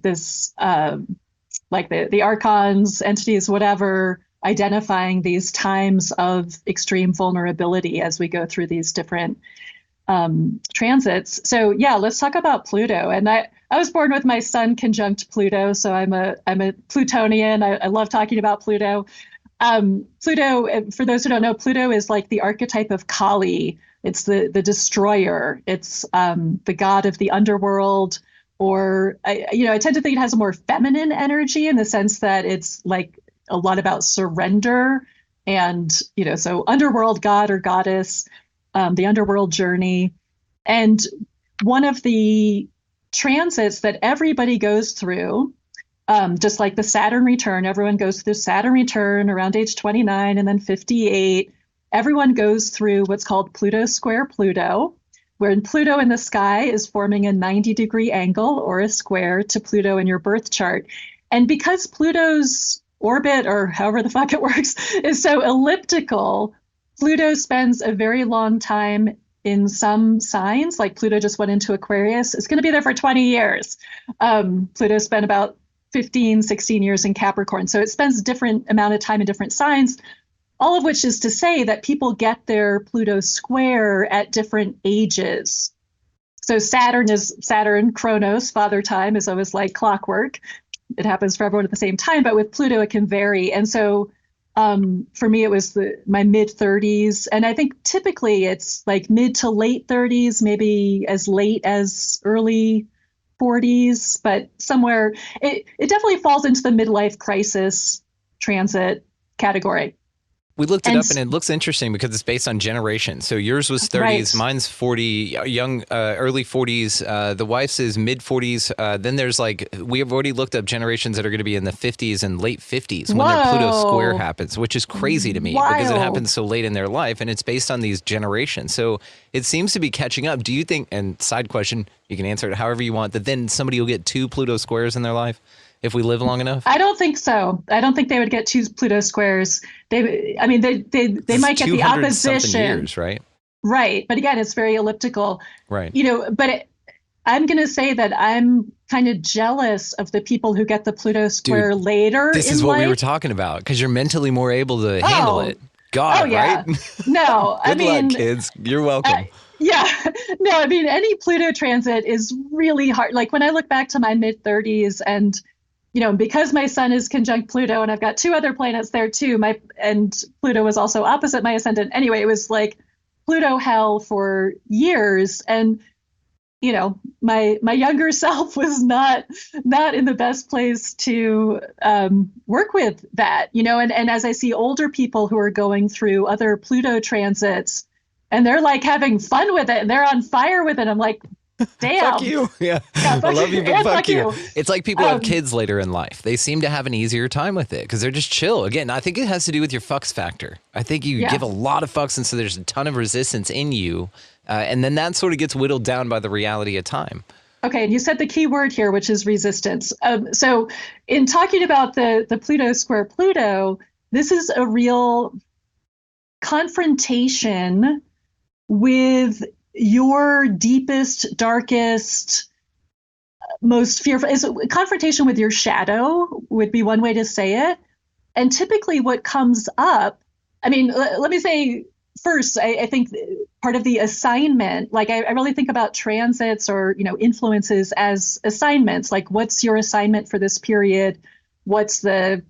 like the archons, entities, whatever, identifying these times of extreme vulnerability as we go through these different transits. So yeah, let's talk about Pluto. And I was born with my sun conjunct Pluto, so I'm a Plutonian. I love talking about Pluto. Pluto, for those who don't know, Pluto is like the archetype of Kali. It's the destroyer. It's the god of the underworld. Or, I tend to think it has a more feminine energy in the sense that it's like a lot about surrender and, so underworld god or goddess, the underworld journey. And one of the transits that everybody goes through, just like the Saturn return, everyone goes through Saturn return around age 29 and then 58. Everyone goes through what's called Pluto square Pluto, where Pluto in the sky is forming a 90-degree angle or a square to Pluto in your birth chart. And because Pluto's orbit, or however the fuck it works, is so elliptical, Pluto spends a very long time in some signs. Like Pluto just went into Aquarius. It's going to be there for 20 years. Pluto spent about 15, 16 years in Capricorn. So it spends a different amount of time in different signs. All of which is to say that people get their Pluto square at different ages. So Saturn, Chronos, father time, is always like clockwork. It happens for everyone at the same time, but with Pluto, it can vary. And so for me, it was my mid-30s. And I think typically it's like mid to late 30s, maybe as late as early 40s, but somewhere, it definitely falls into the midlife crisis transit category. We looked it up and it looks interesting because it's based on generations. So yours was 30s, right. Mine's 40, early 40s. The wife's is mid 40s. Then there's we have already looked up generations that are going to be in the 50s and late 50s when their Pluto square happens, which is crazy to me because it happens so late in their life and it's based on these generations. So it seems to be catching up. Do you think, and side question, you can answer it however you want, that then somebody will get 2 Pluto squares in their life? If we live long enough? I don't think so. I don't think they would get 2 Pluto squares. They might get the opposition. Years, right? Right. But again, it's very elliptical. Right. I'm going to say that I'm kind of jealous of the people who get the Pluto square later. This is what we were talking about because you're mentally more able to handle it. Right? No, Good luck, kids. You're welcome. No, any Pluto transit is really hard. Like when I look back to my mid 30s and because my sun is conjunct Pluto and I've got 2 other planets there too, and Pluto was also opposite my ascendant. Anyway, it was like Pluto hell for years. And, my younger self was not in the best place to work with that, and as I see older people who are going through other Pluto transits and they're like having fun with it and they're on fire with it, I'm like, Damn. Fuck you. Yeah. I love you, but fuck you. It's like people who have kids later in life. They seem to have an easier time with it because they're just chill. Again, I think it has to do with your fucks factor. I think you give a lot of fucks, and so there's a ton of resistance in you. And then that sort of gets whittled down by the reality of time. Okay, and you said the key word here, which is resistance. So in talking about the Pluto square Pluto, this is a real confrontation with your deepest, darkest, most fearful. Is confrontation with your shadow would be one way to say it. And typically what comes up, I mean, let me say first, I think part of the assignment, like I really think about transits or, influences as assignments. Like, what's your assignment for this period? What's the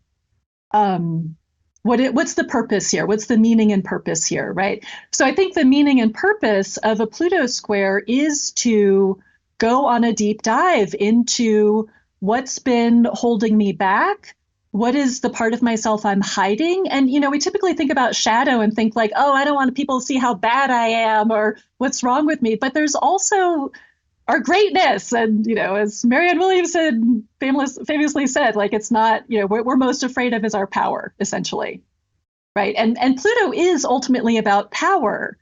what's the purpose here? What's the meaning and purpose here, right? So I think the meaning and purpose of a Pluto square is to go on a deep dive into what's been holding me back. What is the part of myself I'm hiding? And, we typically think about shadow and think like, oh, I don't want people to see how bad I am or what's wrong with me. But there's also our greatness. And, as Marianne Williamson famously said, like, it's not, what we're most afraid of is our power, essentially. Right. And Pluto is ultimately about power.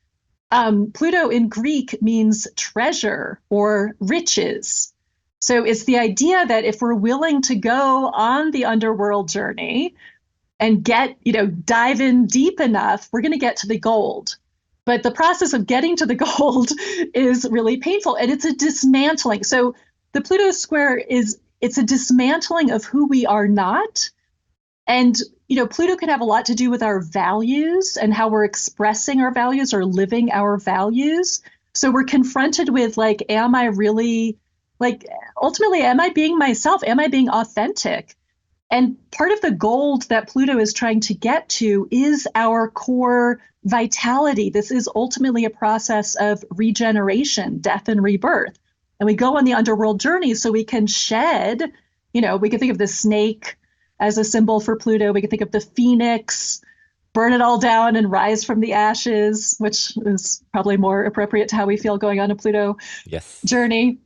Pluto in Greek means treasure or riches. So it's the idea that if we're willing to go on the underworld journey and dive in deep enough, we're going to get to the gold. But the process of getting to the gold is really painful, and it's a dismantling. So the Pluto square it's a dismantling of who we are not. And, Pluto can have a lot to do with our values and how we're expressing our values or living our values. So we're confronted with like, am I really ultimately, am I being myself? Am I being authentic? And part of the gold that Pluto is trying to get to is our core vitality. This is ultimately a process of regeneration, death and rebirth. And we go on the underworld journey so we can shed, we can think of the snake as a symbol for Pluto. We can think of the phoenix, burn it all down and rise from the ashes, which is probably more appropriate to how we feel going on a Pluto journey.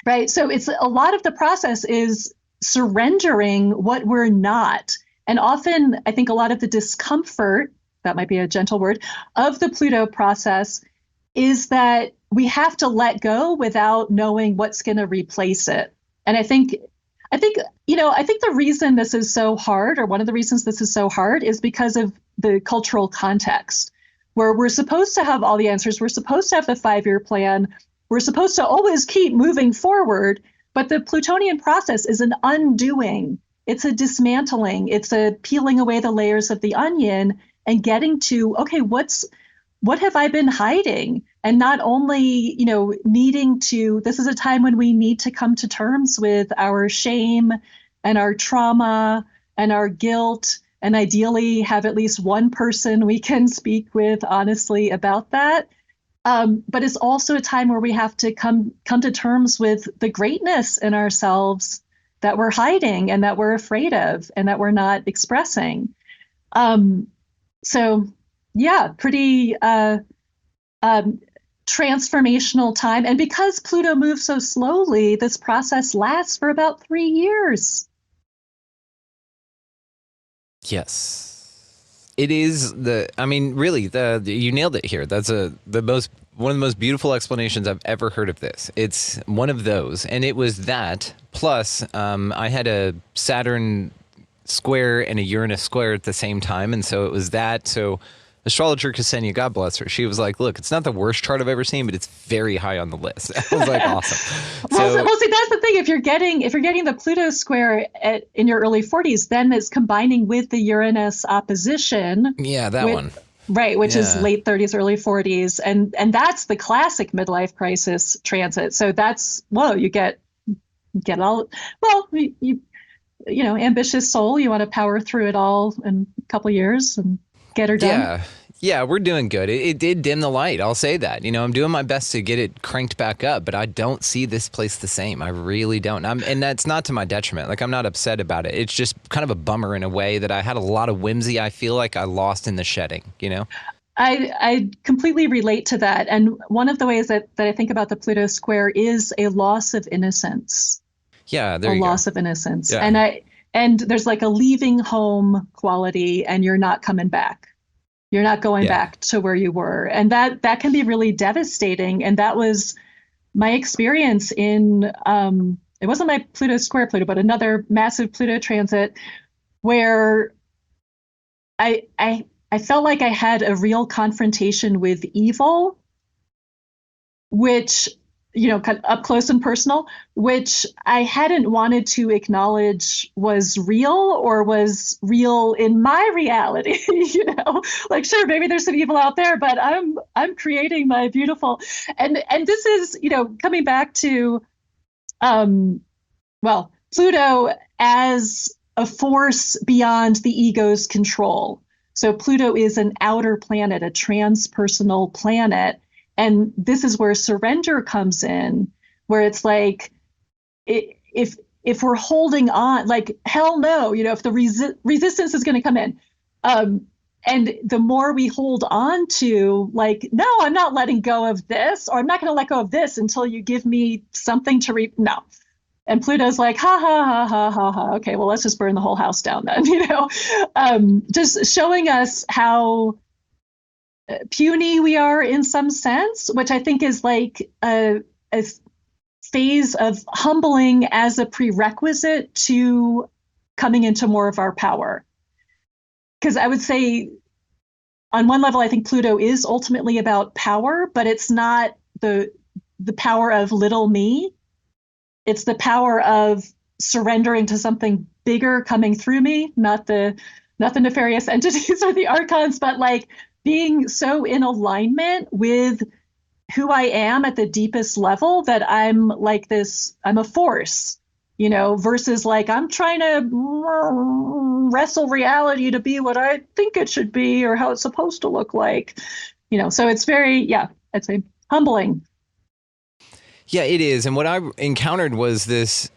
Right. So it's a lot of the process is surrendering what we're not. And often I think a lot of the discomfort, that might be a gentle word, of the Pluto process is that we have to let go without knowing what's going to replace it. And I think the reason this is so hard, or one of the reasons this is so hard, is because of the cultural context where we're supposed to have all the answers. We're supposed to have the 5-year plan. We're supposed to always keep moving forward, but the Plutonian process is an undoing. It's a dismantling. It's a peeling away the layers of the onion and getting to, okay, what have I been hiding? And not only, needing to, this is a time when we need to come to terms with our shame and our trauma and our guilt, and ideally have at least one person we can speak with honestly about that. But it's also a time where we have to come to terms with the greatness in ourselves that we're hiding and that we're afraid of and that we're not expressing. So yeah, pretty transformational time. And because Pluto moves so slowly, this process lasts for about 3 years. Yes. It is you nailed it here. That's one of the most beautiful explanations I've ever heard of this. It's one of those. And it was that, plus I had a Saturn square and a Uranus square at the same time. And so it was that. So astrologer Ksenia, God bless her, she was like, look, it's not the worst chart I've ever seen, but it's very high on the list. I was like, awesome. Well, see, that's the thing. If you're getting the Pluto square in your early 40s, then it's combining with the Uranus opposition. Yeah, that one. Right, which is late 30s, early 40s. And that's the classic midlife crisis transit. So that's, you get all, ambitious soul, you want to power through it all in a couple of years and get her done. Yeah, we're doing good. It did dim the light. I'll say that. I'm doing my best to get it cranked back up, but I don't see this place the same. I really don't. And that's not to my detriment. Like, I'm not upset about it. It's just kind of a bummer in a way that I had a lot of whimsy I feel like I lost in the shedding, I completely relate to that. And one of the ways that I think about the Pluto square is a loss of innocence. Yeah, there a you loss go. of innocence. Yeah. And there's like a leaving home quality, and you're not coming back. You're not going Yeah. back to where you were. And that can be really devastating. And that was my experience in it wasn't my Pluto square Pluto, but another massive Pluto transit where I felt like I had a real confrontation with evil, which, kind of up close and personal, which I hadn't wanted to acknowledge was real or was real in my reality. Like, sure, maybe there's some evil out there, but I'm creating my beautiful, and this is, coming back to, Pluto as a force beyond the ego's control. So Pluto is an outer planet, a transpersonal planet. And this is where surrender comes in, where it's like, if we're holding on, like, hell no, if the resistance is going to come in. And the more we hold on to, like, no, I'm not letting go of this, or I'm not going to let go of this until you give me something to no. And Pluto's like, ha, ha, ha, ha, ha, ha. Okay, well, let's just burn the whole house down then, just showing us how puny we are in some sense, which I think is like a phase of humbling as a prerequisite to coming into more of our power. Because I would say, on one level, I think Pluto is ultimately about power, but it's not the power of little me. It's the power of surrendering to something bigger coming through me, not the nefarious entities or the archons, but like being so in alignment with who I am at the deepest level that I'm like this, I'm a force, versus like I'm trying to wrestle reality to be what I think it should be or how it's supposed to look like, so it's very, I'd say humbling. Yeah, it is. And what I encountered was this,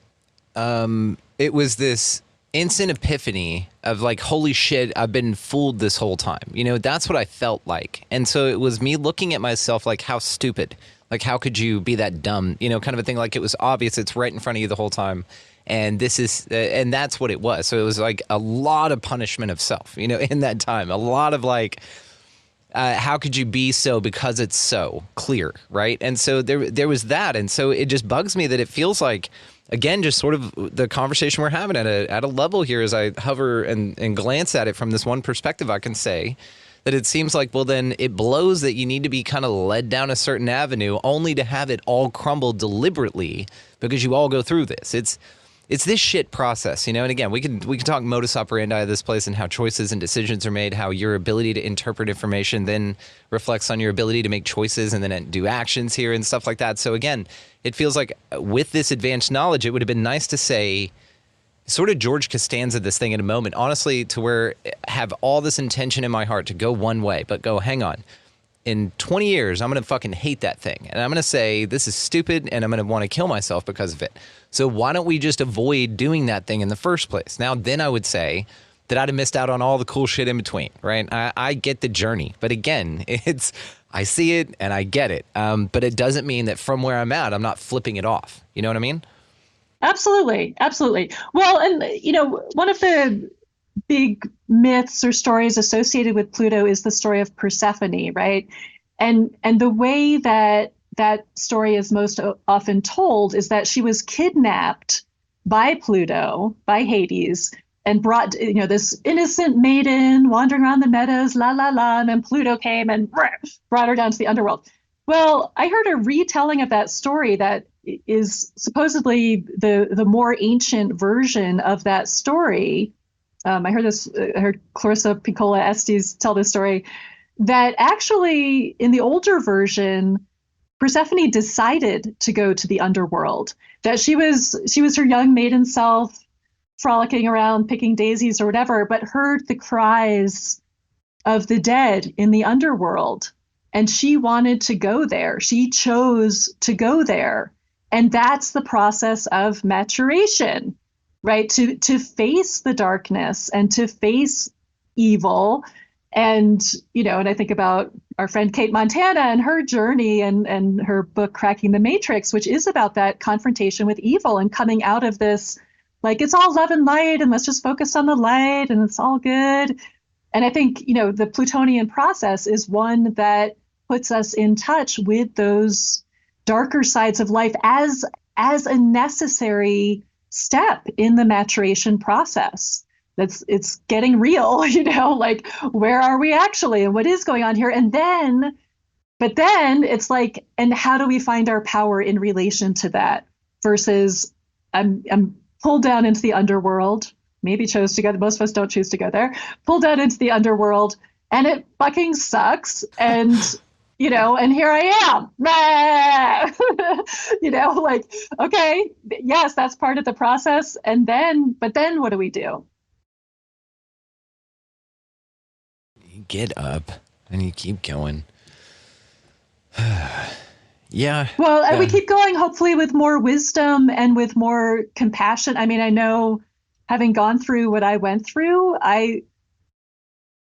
it was this instant epiphany of like, holy shit, I've been fooled this whole time. That's what I felt like. And so it was me looking at myself like, how stupid, like, how could you be that dumb, kind of a thing. Like, it was obvious, it's right in front of you the whole time. And this is, and that's what it was. So it was like a lot of punishment of self, in that time, a lot of like, how could you be so, because it's so clear, right? And so there was that. And so it just bugs me that it feels like, again, just sort of the conversation we're having at a level here, as I hover and glance at it from this one perspective, I can say that it seems like, well, then it blows that you need to be kind of led down a certain avenue only to have it all crumble deliberately because you all go through this. It's this shit process, and again, we can talk modus operandi of this place and how choices and decisions are made, how your ability to interpret information then reflects on your ability to make choices and then do actions here and stuff like that. So again, it feels like with this advanced knowledge, it would have been nice to say, sort of George Costanza this thing in a moment, honestly, to where have all this intention in my heart to go one way, but go, hang on. In 20 years, I'm going to fucking hate that thing. And I'm going to say, this is stupid, and I'm going to want to kill myself because of it. So why don't we just avoid doing that thing in the first place? Now, then I would say that I'd have missed out on all the cool shit in between, right? I get the journey. But again, I see it and I get it. But it doesn't mean that from where I'm at, I'm not flipping it off. You know what I mean? Absolutely. Absolutely. Well, and, one of the big myths or stories associated with Pluto is the story of Persephone, right? And the way that story is most often told is that she was kidnapped by Pluto, by Hades, and brought, this innocent maiden wandering around the meadows, la la la, and then Pluto came and brought her down to the underworld. Well, I heard a retelling of that story that is supposedly the more ancient version of that story. I heard Clarissa Pinkola Estes tell this story, that actually in the older version, Persephone decided to go to the underworld, that she was her young maiden self frolicking around, picking daisies or whatever, but heard the cries of the dead in the underworld. And she wanted to go there. She chose to go there. And that's the process of maturation, right? To face the darkness and to face evil And, and I think about our friend Kate Montana and her journey and her book, Cracking the Matrix, which is about that confrontation with evil and coming out of this, like, it's all love and light and let's just focus on the light and it's all good. And I think, the Plutonian process is one that puts us in touch with those darker sides of life as a necessary step in the maturation process. It's getting real, like, where are we actually and what is going on here? But then it's like, and how do we find our power in relation to that versus I'm pulled down into the underworld, maybe chose to go, most of us don't choose to go there, pulled down into the underworld and it fucking sucks. And, and here I am, like, okay, yes, that's part of the process. But then what do we do? Get up and you keep going. Yeah. Well, and we keep going, hopefully with more wisdom and with more compassion. I mean, I know, having gone through what I went through, I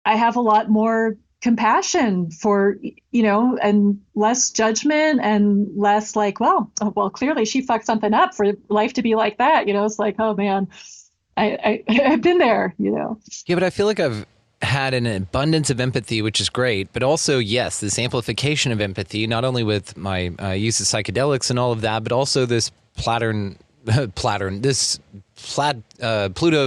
have a lot more compassion for, and less judgment and less like, well, clearly she fucked something up for life to be like that. It's like, oh man, I've been there, Yeah, but I feel like I've had an abundance of empathy, which is great, but also, yes, this amplification of empathy, not only with my use of psychedelics and all of that, but also this Pluto,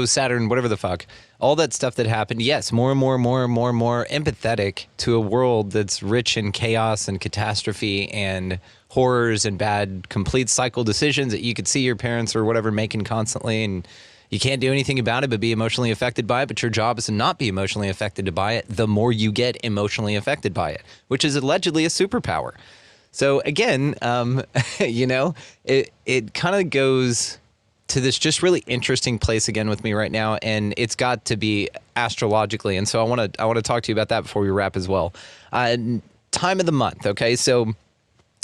Saturn, whatever the fuck, all that stuff that happened. Yes, more and more empathetic to a world that's rich in chaos and catastrophe and horrors and bad, complete cycle decisions that you could see your parents or whatever making constantly, and you can't do anything about it but be emotionally affected by it, but your job is to not be emotionally affected by it the more you get emotionally affected by it, which is allegedly a superpower. So again, it kind of goes to this just really interesting place again with me right now, and it's got to be astrologically. And so I want to talk to you about that before we wrap as well. Time of the month, okay? So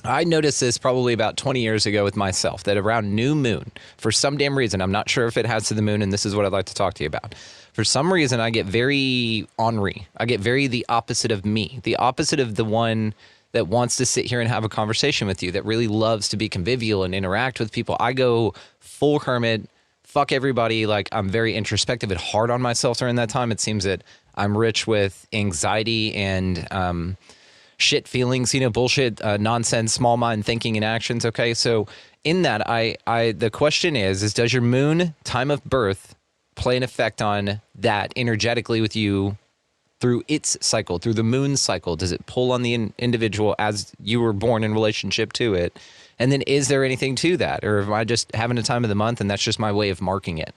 I noticed this probably about 20 years ago with myself, that around new moon, for some damn reason, I'm not sure if it has to the moon, and this is what I'd like to talk to you about. For some reason, I get very ornery. I get very the opposite of me, the opposite of the one that wants to sit here and have a conversation with you, that really loves to be convivial and interact with people. I go full hermit, fuck everybody. Like, I'm very introspective and hard on myself during that time. It seems that I'm rich with anxiety and shit feelings, bullshit, nonsense, small mind thinking and actions. Okay. So in that, the question is does your moon time of birth play an effect on that energetically with you through its cycle, through the moon cycle? Does it pull on the individual as you were born in relationship to it? And then is there anything to that? Or am I just having a time of the month and that's just my way of marking it?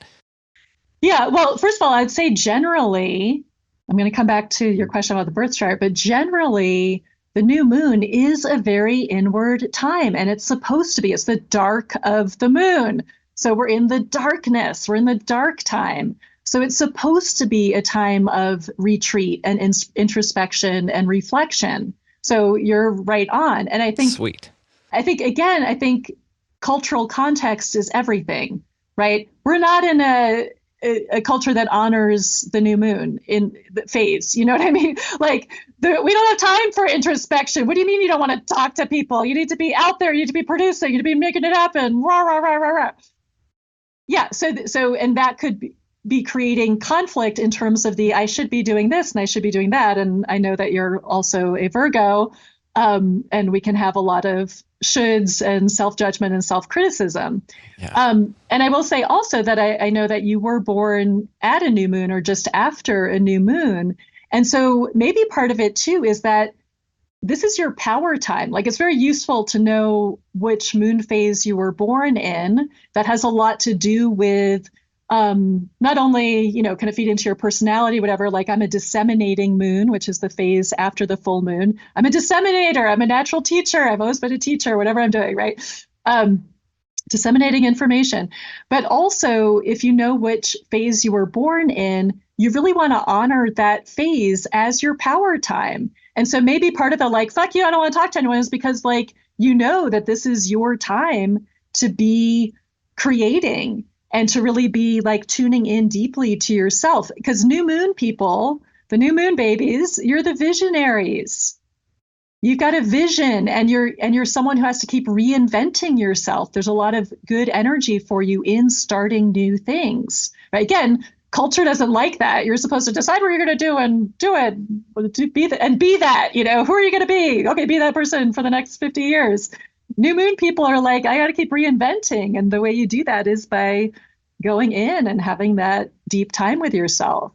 Yeah. Well, first of all, I'd say generally, I'm going to come back to your question about the birth chart, but generally, the new moon is a very inward time, and it's supposed to be. It's the dark of the moon. So we're in the darkness. We're in the dark time. So it's supposed to be a time of retreat and introspection and reflection. So you're right on. And I think, sweet. I think cultural context is everything, right? We're not in a culture that honors the new moon in the phase. You know what I mean? Like, we don't have time for introspection. What do you mean you don't want to talk to people? You need to be out there. You need to be producing. You need to be making it happen. Rah, rah, rah, rah, rah. Yeah. So, and that could be creating conflict in terms of I should be doing this and I should be doing that. And I know that you're also a Virgo, and we can have a lot of shoulds and self-judgment and self-criticism. Yeah. And I will say also that I know that you were born at a new moon or just after a new moon. And so maybe part of it too is that this is your power time. Like, it's very useful to know which moon phase you were born in. That has a lot to do with not only, kind of feed into your personality, whatever, like I'm a disseminating moon, which is the phase after the full moon. I'm a disseminator. I'm a natural teacher. I've always been a teacher, whatever I'm doing, right? Disseminating information. But also, if you know which phase you were born in, you really want to honor that phase as your power time. And so maybe part of the like, fuck you, I don't want to talk to anyone is because like, that this is your time to be creating and to really be like tuning in deeply to yourself. Because new moon people, the new moon babies, you're the visionaries. You've got a vision, and you're someone who has to keep reinventing yourself. There's a lot of good energy for you in starting new things. Right? Again, culture doesn't like that. You're supposed to decide what you're going to do and do it. Be that. Who are you going to be? Okay, be that person for the next 50 years. New moon people are like, I got to keep reinventing, and the way you do that is by going in and having that deep time with yourself.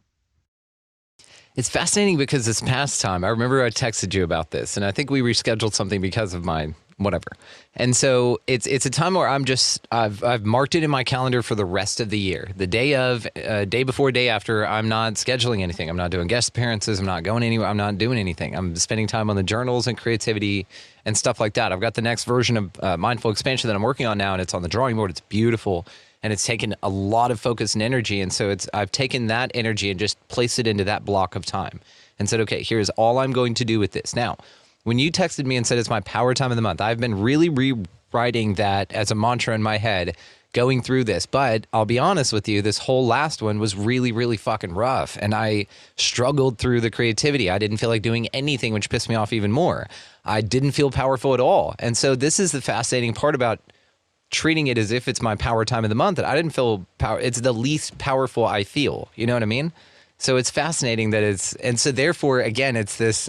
It's fascinating because this past time, I remember I texted you about this, and I think we rescheduled something because of my whatever. And so it's a time where I've marked it in my calendar for the rest of the year. The day of, day before, day after, I'm not scheduling anything. I'm not doing guest appearances. I'm not going anywhere. I'm not doing anything. I'm spending time on the journals and creativity and stuff like that. I've got the next version of Mindful Expansion that I'm working on now, and it's on the drawing board. It's beautiful. And it's taken a lot of focus and energy. And so I've taken that energy and just placed it into that block of time and said, okay, here's all I'm going to do with this. Now, when you texted me and said it's my power time of the month, I've been really rewriting that as a mantra in my head going through this. But I'll be honest with you, this whole last one was really, really fucking rough. And I struggled through the creativity. I didn't feel like doing anything, which pissed me off even more. I didn't feel powerful at all. And so this is the fascinating part about treating it as if it's my power time of the month, that I didn't feel power. It's the least powerful I feel. You know what I mean? So it's fascinating that and so therefore, again, it's this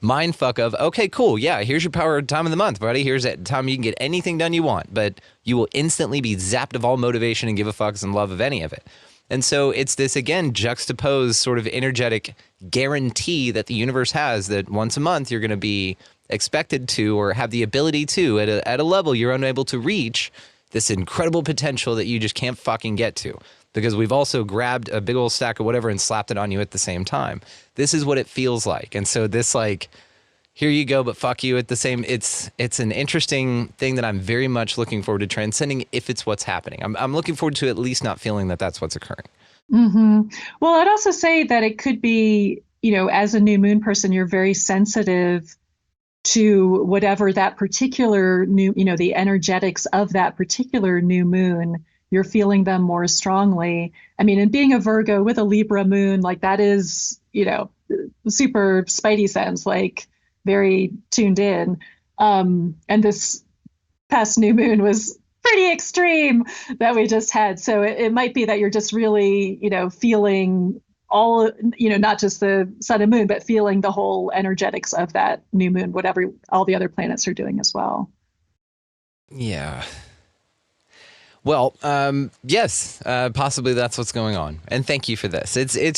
mind fuck of, okay, cool. Yeah, here's your power time of the month, buddy. Here's that time you can get anything done you want, but you will instantly be zapped of all motivation and give a fucks and love of any of it. And so it's this, again, juxtaposed sort of energetic guarantee that the universe has that once a month you're going to be expected to, or have the ability to, at a level you're unable to reach, this incredible potential that you just can't fucking get to, because we've also grabbed a big old stack of whatever and slapped it on you at the same time. This is what it feels like. And so this, like, here you go, but fuck you at the same, it's an interesting thing that I'm very much looking forward to transcending if it's what's happening. I'm looking forward to at least not feeling that that's what's occurring. Mm-hmm. Well, I'd also say that it could be, as a new moon person, you're very sensitive to whatever that particular new, the energetics of that particular new moon, you're feeling them more strongly. I mean, and being a Virgo with a Libra moon, like that is, super spidey sense, like very tuned in. And this past new moon was pretty extreme that we just had. So it might be that you're just really, feeling all, not just the sun and moon, but feeling the whole energetics of that new moon, whatever all the other planets are doing as well. Yeah. Well, yes, possibly that's what's going on. And thank you for this. It's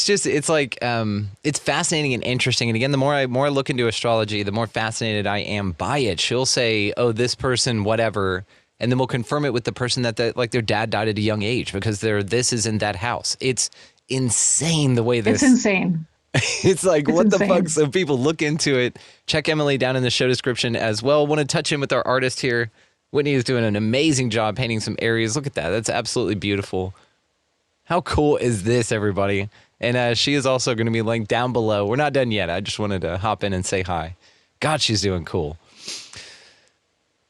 fascinating and interesting. And again, the more I look into astrology, the more fascinated I am by it. She'll say, oh, this person, whatever. And then we'll confirm it with the person that like their dad died at a young age because this is in that house. It's insane the way this. It's insane. It's like, it's what insane. The fuck? So people look into it. Check Emily down in the show description as well. Want to touch in with our artist here. Whitney is doing an amazing job painting some areas. Look at that. That's absolutely beautiful. How cool is this, everybody? And she is also going to be linked down below. We're not done yet. I just wanted to hop in and say hi. God, she's doing cool.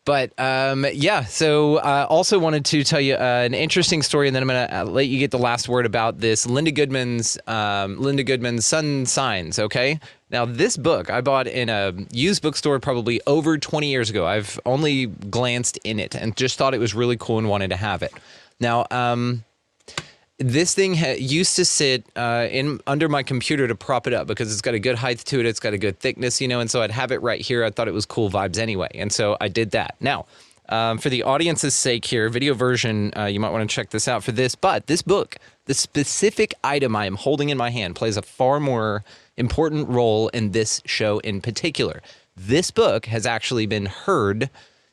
But yeah, so I also wanted to tell you an interesting story, and then I'm going to let you get the last word about this. Linda Goodman's Sun Signs, okay? Now, this book I bought in a used bookstore probably over 20 years ago. I've only glanced in it and just thought it was really cool and wanted to have it. Now, this thing used to sit under my computer to prop it up because it's got a good height to it. It's got a good thickness, and so I'd have it right here. I thought it was cool vibes anyway. And so I did that. Now, for the audience's sake here, video version, you might want to check this out for this. But this book, the specific item I am holding in my hand, plays a far more important role in this show in particular. This book has actually been heard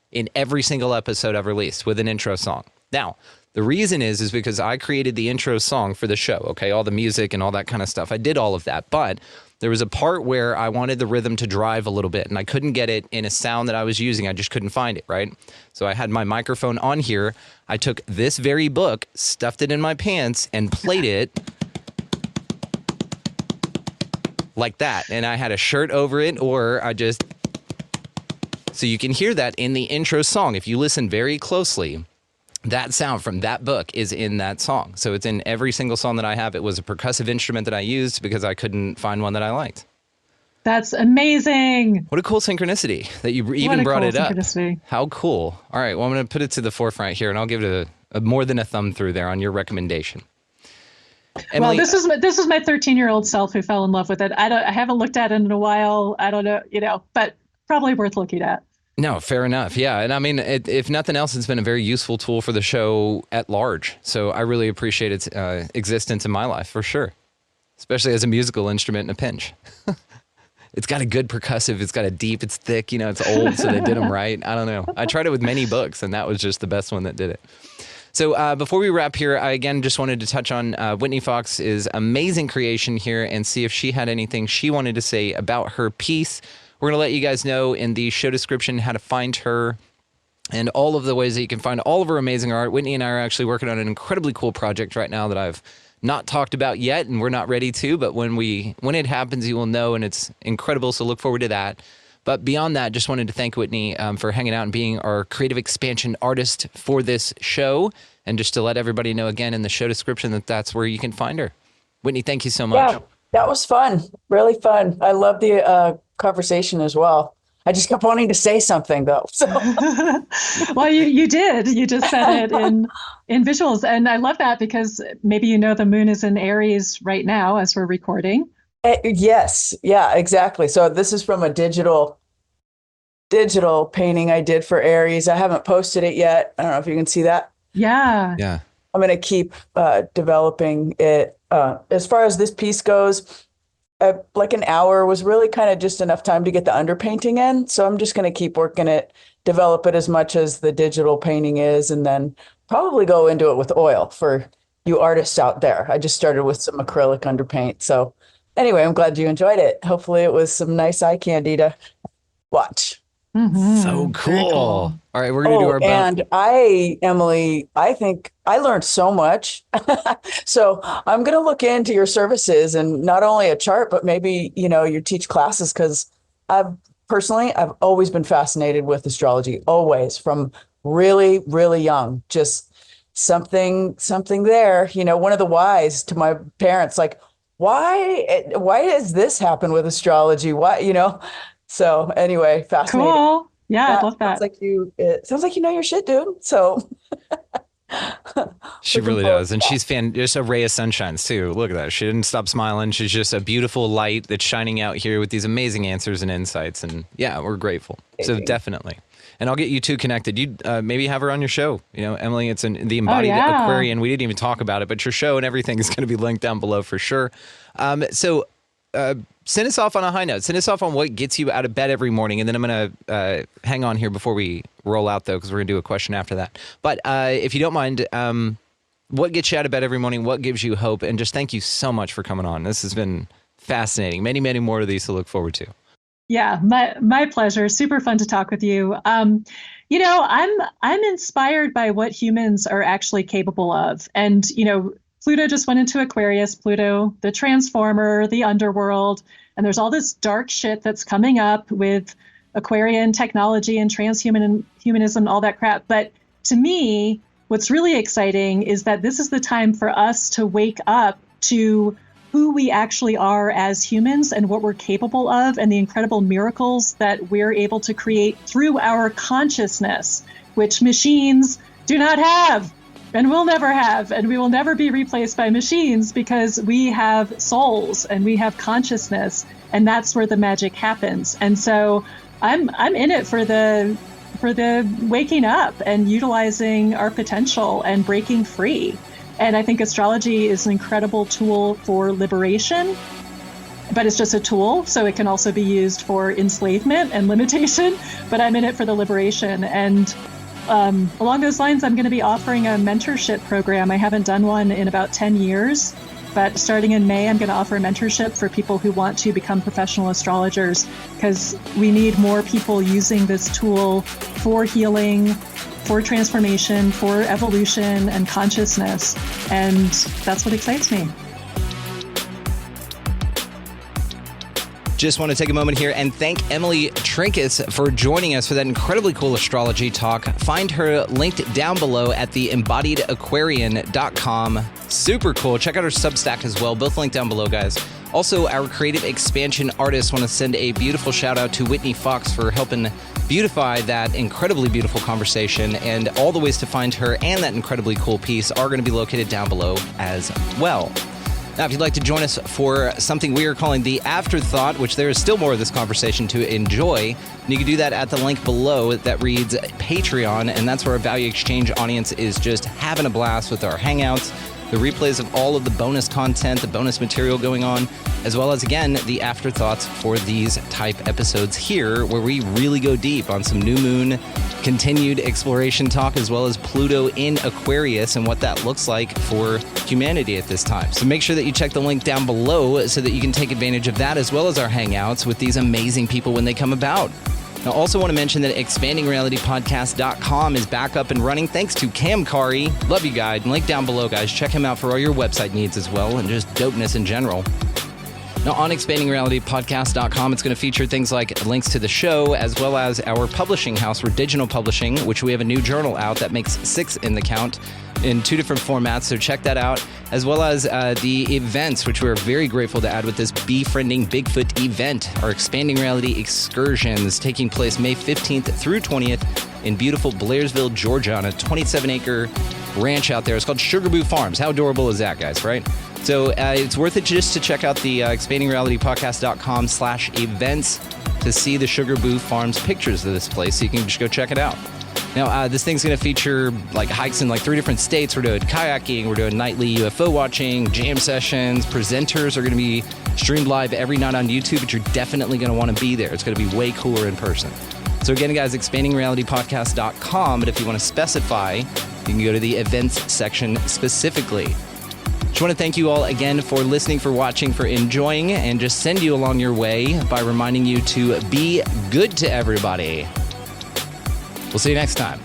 in every single episode I've released with an intro song. Now, the reason is because I created the intro song for the show, okay? All the music and all that kind of stuff. I did all of that, but there was a part where I wanted the rhythm to drive a little bit, and I couldn't get it in a sound that I was using. I just couldn't find it, right? So I had my microphone on here. I took this very book, stuffed it in my pants, and played it like that. And I had a shirt over it, or I just... So you can hear that in the intro song. If you listen very closely, that sound from that book is in that song. So it's in every single song that I have. It was a percussive instrument that I used because I couldn't find one that I liked. That's amazing. What a cool synchronicity that you even brought it up. Synchronicity. How cool. All right, well, I'm going to put it to the forefront here, and I'll give it a more than a thumb through there on your recommendation. Emily, well, this is my 13-year-old self who fell in love with it. I haven't looked at it in a while. I don't know, but probably worth looking at. No, fair enough. Yeah. And I mean, if nothing else, it's been a very useful tool for the show at large. So I really appreciate its existence in my life for sure, especially as a musical instrument in a pinch. It's got a good percussive. It's got a deep, it's thick, it's old. So they did them right. I don't know. I tried it with many books and that was just the best one that did it. So before we wrap here, I again just wanted to touch on Whitney Fox's amazing creation here and see if she had anything she wanted to say about her piece. We're going to let you guys know in the show description how to find her and all of the ways that you can find all of her amazing art. Whitney and I are actually working on an incredibly cool project right now that I've not talked about yet, and we're not ready to, but when it happens, you will know, and it's incredible, so look forward to that. But beyond that, just wanted to thank Whitney for hanging out and being our creative expansion artist for this show, and just to let everybody know again in the show description that that's where you can find her. Whitney, thank you so much. Yeah, that was fun. Really fun. I love the conversation as well. I just kept wanting to say something though. So. Well, you did. You just said it in visuals. And I love that because maybe the moon is in Aries right now as we're recording. Yes. Yeah, exactly. So this is from a digital painting I did for Aries. I haven't posted it yet. I don't know if you can see that. Yeah. Yeah. I'm going to keep developing it. As far as this piece goes, like an hour was really kind of just enough time to get the underpainting in. So I'm just going to keep working it, develop it as much as the digital painting is, and then probably go into it with oil for you artists out there. I just started with some acrylic underpaint. So anyway, I'm glad you enjoyed it. Hopefully it was some nice eye candy to watch. Mm-hmm. So cool. All right, we're going to do our and Emily, I think I learned so much. So I'm going to look into your services and not only a chart, but maybe, you teach classes, because I've always been fascinated with astrology, always, from really, really young. Just something there, one of the whys to my parents, like, why does this happen with astrology? Why, So anyway, fascinating. Cool. Yeah, I love that. It sounds like you know your shit, dude. So she really does. And she's just a ray of sunshine too. Look at that. She didn't stop smiling. She's just a beautiful light that's shining out here with these amazing answers and insights. And yeah, we're grateful. So definitely. And I'll get you two connected. You maybe have her on your show. Emily, it's the Embodied Aquarian. We didn't even talk about it, but your show and everything is going to be linked down below for sure. Send us off on a high note. Send us off on what gets you out of bed every morning. And then I'm going to hang on here before we roll out, though, because we're going to do a question after that. But if you don't mind, what gets you out of bed every morning? What gives you hope? And just thank you so much for coming on. This has been fascinating. Many, many more of these to look forward to. Yeah, my pleasure. Super fun to talk with you. I'm inspired by what humans are actually capable of. And, Pluto just went into Aquarius, Pluto, the transformer, the underworld, and there's all this dark shit that's coming up with Aquarian technology and transhumanism, all that crap. But to me, what's really exciting is that this is the time for us to wake up to who we actually are as humans and what we're capable of, and the incredible miracles that we're able to create through our consciousness, which machines do not have. And we'll never have, and we will never be replaced by machines, because we have souls and we have consciousness, and that's where the magic happens. And so I'm in it for the waking up and utilizing our potential and breaking free. And I think astrology is an incredible tool for liberation, but it's just a tool, so it can also be used for enslavement and limitation. But I'm in it for the liberation. And along those lines, I'm going to be offering a mentorship program. I haven't done one in about 10 years, but starting in May, I'm going to offer a mentorship for people who want to become professional astrologers, because we need more people using this tool for healing, for transformation, for evolution and consciousness. And that's what excites me. Just want to take a moment here and thank Emily Trinkaus for joining us for that incredibly cool astrology talk. Find her linked down below at the embodiedaquarian.com. Super cool. Check out her Substack as well. Both linked down below, guys. Also, our creative expansion artists want to send a beautiful shout out to Whitney Fox for helping beautify that incredibly beautiful conversation. And all the ways to find her and that incredibly cool piece are going to be located down below as well. Now, if you'd like to join us for something we are calling the Afterthought, which there is still more of this conversation to enjoy, and you can do that at the link below that reads Patreon, and that's where our Value Exchange audience is just having a blast with our hangouts, the replays of all of the bonus content, the bonus material going on, as well as, again, the afterthoughts for these type episodes here, where we really go deep on some new moon, continued exploration talk, as well as Pluto in Aquarius and what that looks like for humanity at this time. So make sure that you check the link down below so that you can take advantage of that, as well as our hangouts with these amazing people when they come about. I also want to mention that expandingrealitypodcast.com is back up and running thanks to Cam Kari. Love you, guys. Link down below, guys. Check him out for all your website needs as well, and just dopeness in general. Now, on expandingrealitypodcast.com, it's going to feature things like links to the show, as well as our publishing house, Rediginal Publishing, which we have a new journal out that makes 6 in the count in 2 different formats, so check that out, as well as the events, which we're very grateful to add with this Befriending Bigfoot event, our Expanding Reality Excursions, taking place May 15th through 20th in beautiful Blairsville, Georgia, on a 27-acre ranch out there. It's called Sugarboo Farms. How adorable is that, guys, right? So it's worth it just to check out the expandingrealitypodcast.com/events to see the Sugarboo Farms pictures of this place, so you can just go check it out. Now, this thing's going to feature like hikes in like 3 different states. We're doing kayaking, we're doing nightly UFO watching, jam sessions. Presenters are going to be streamed live every night on YouTube, but you're definitely going to want to be there. It's going to be way cooler in person. So again, guys, expandingrealitypodcast.com, but if you want to specify, you can go to the events section specifically. Just want to thank you all again for listening, for watching, for enjoying, and just send you along your way by reminding you to be good to everybody. We'll see you next time.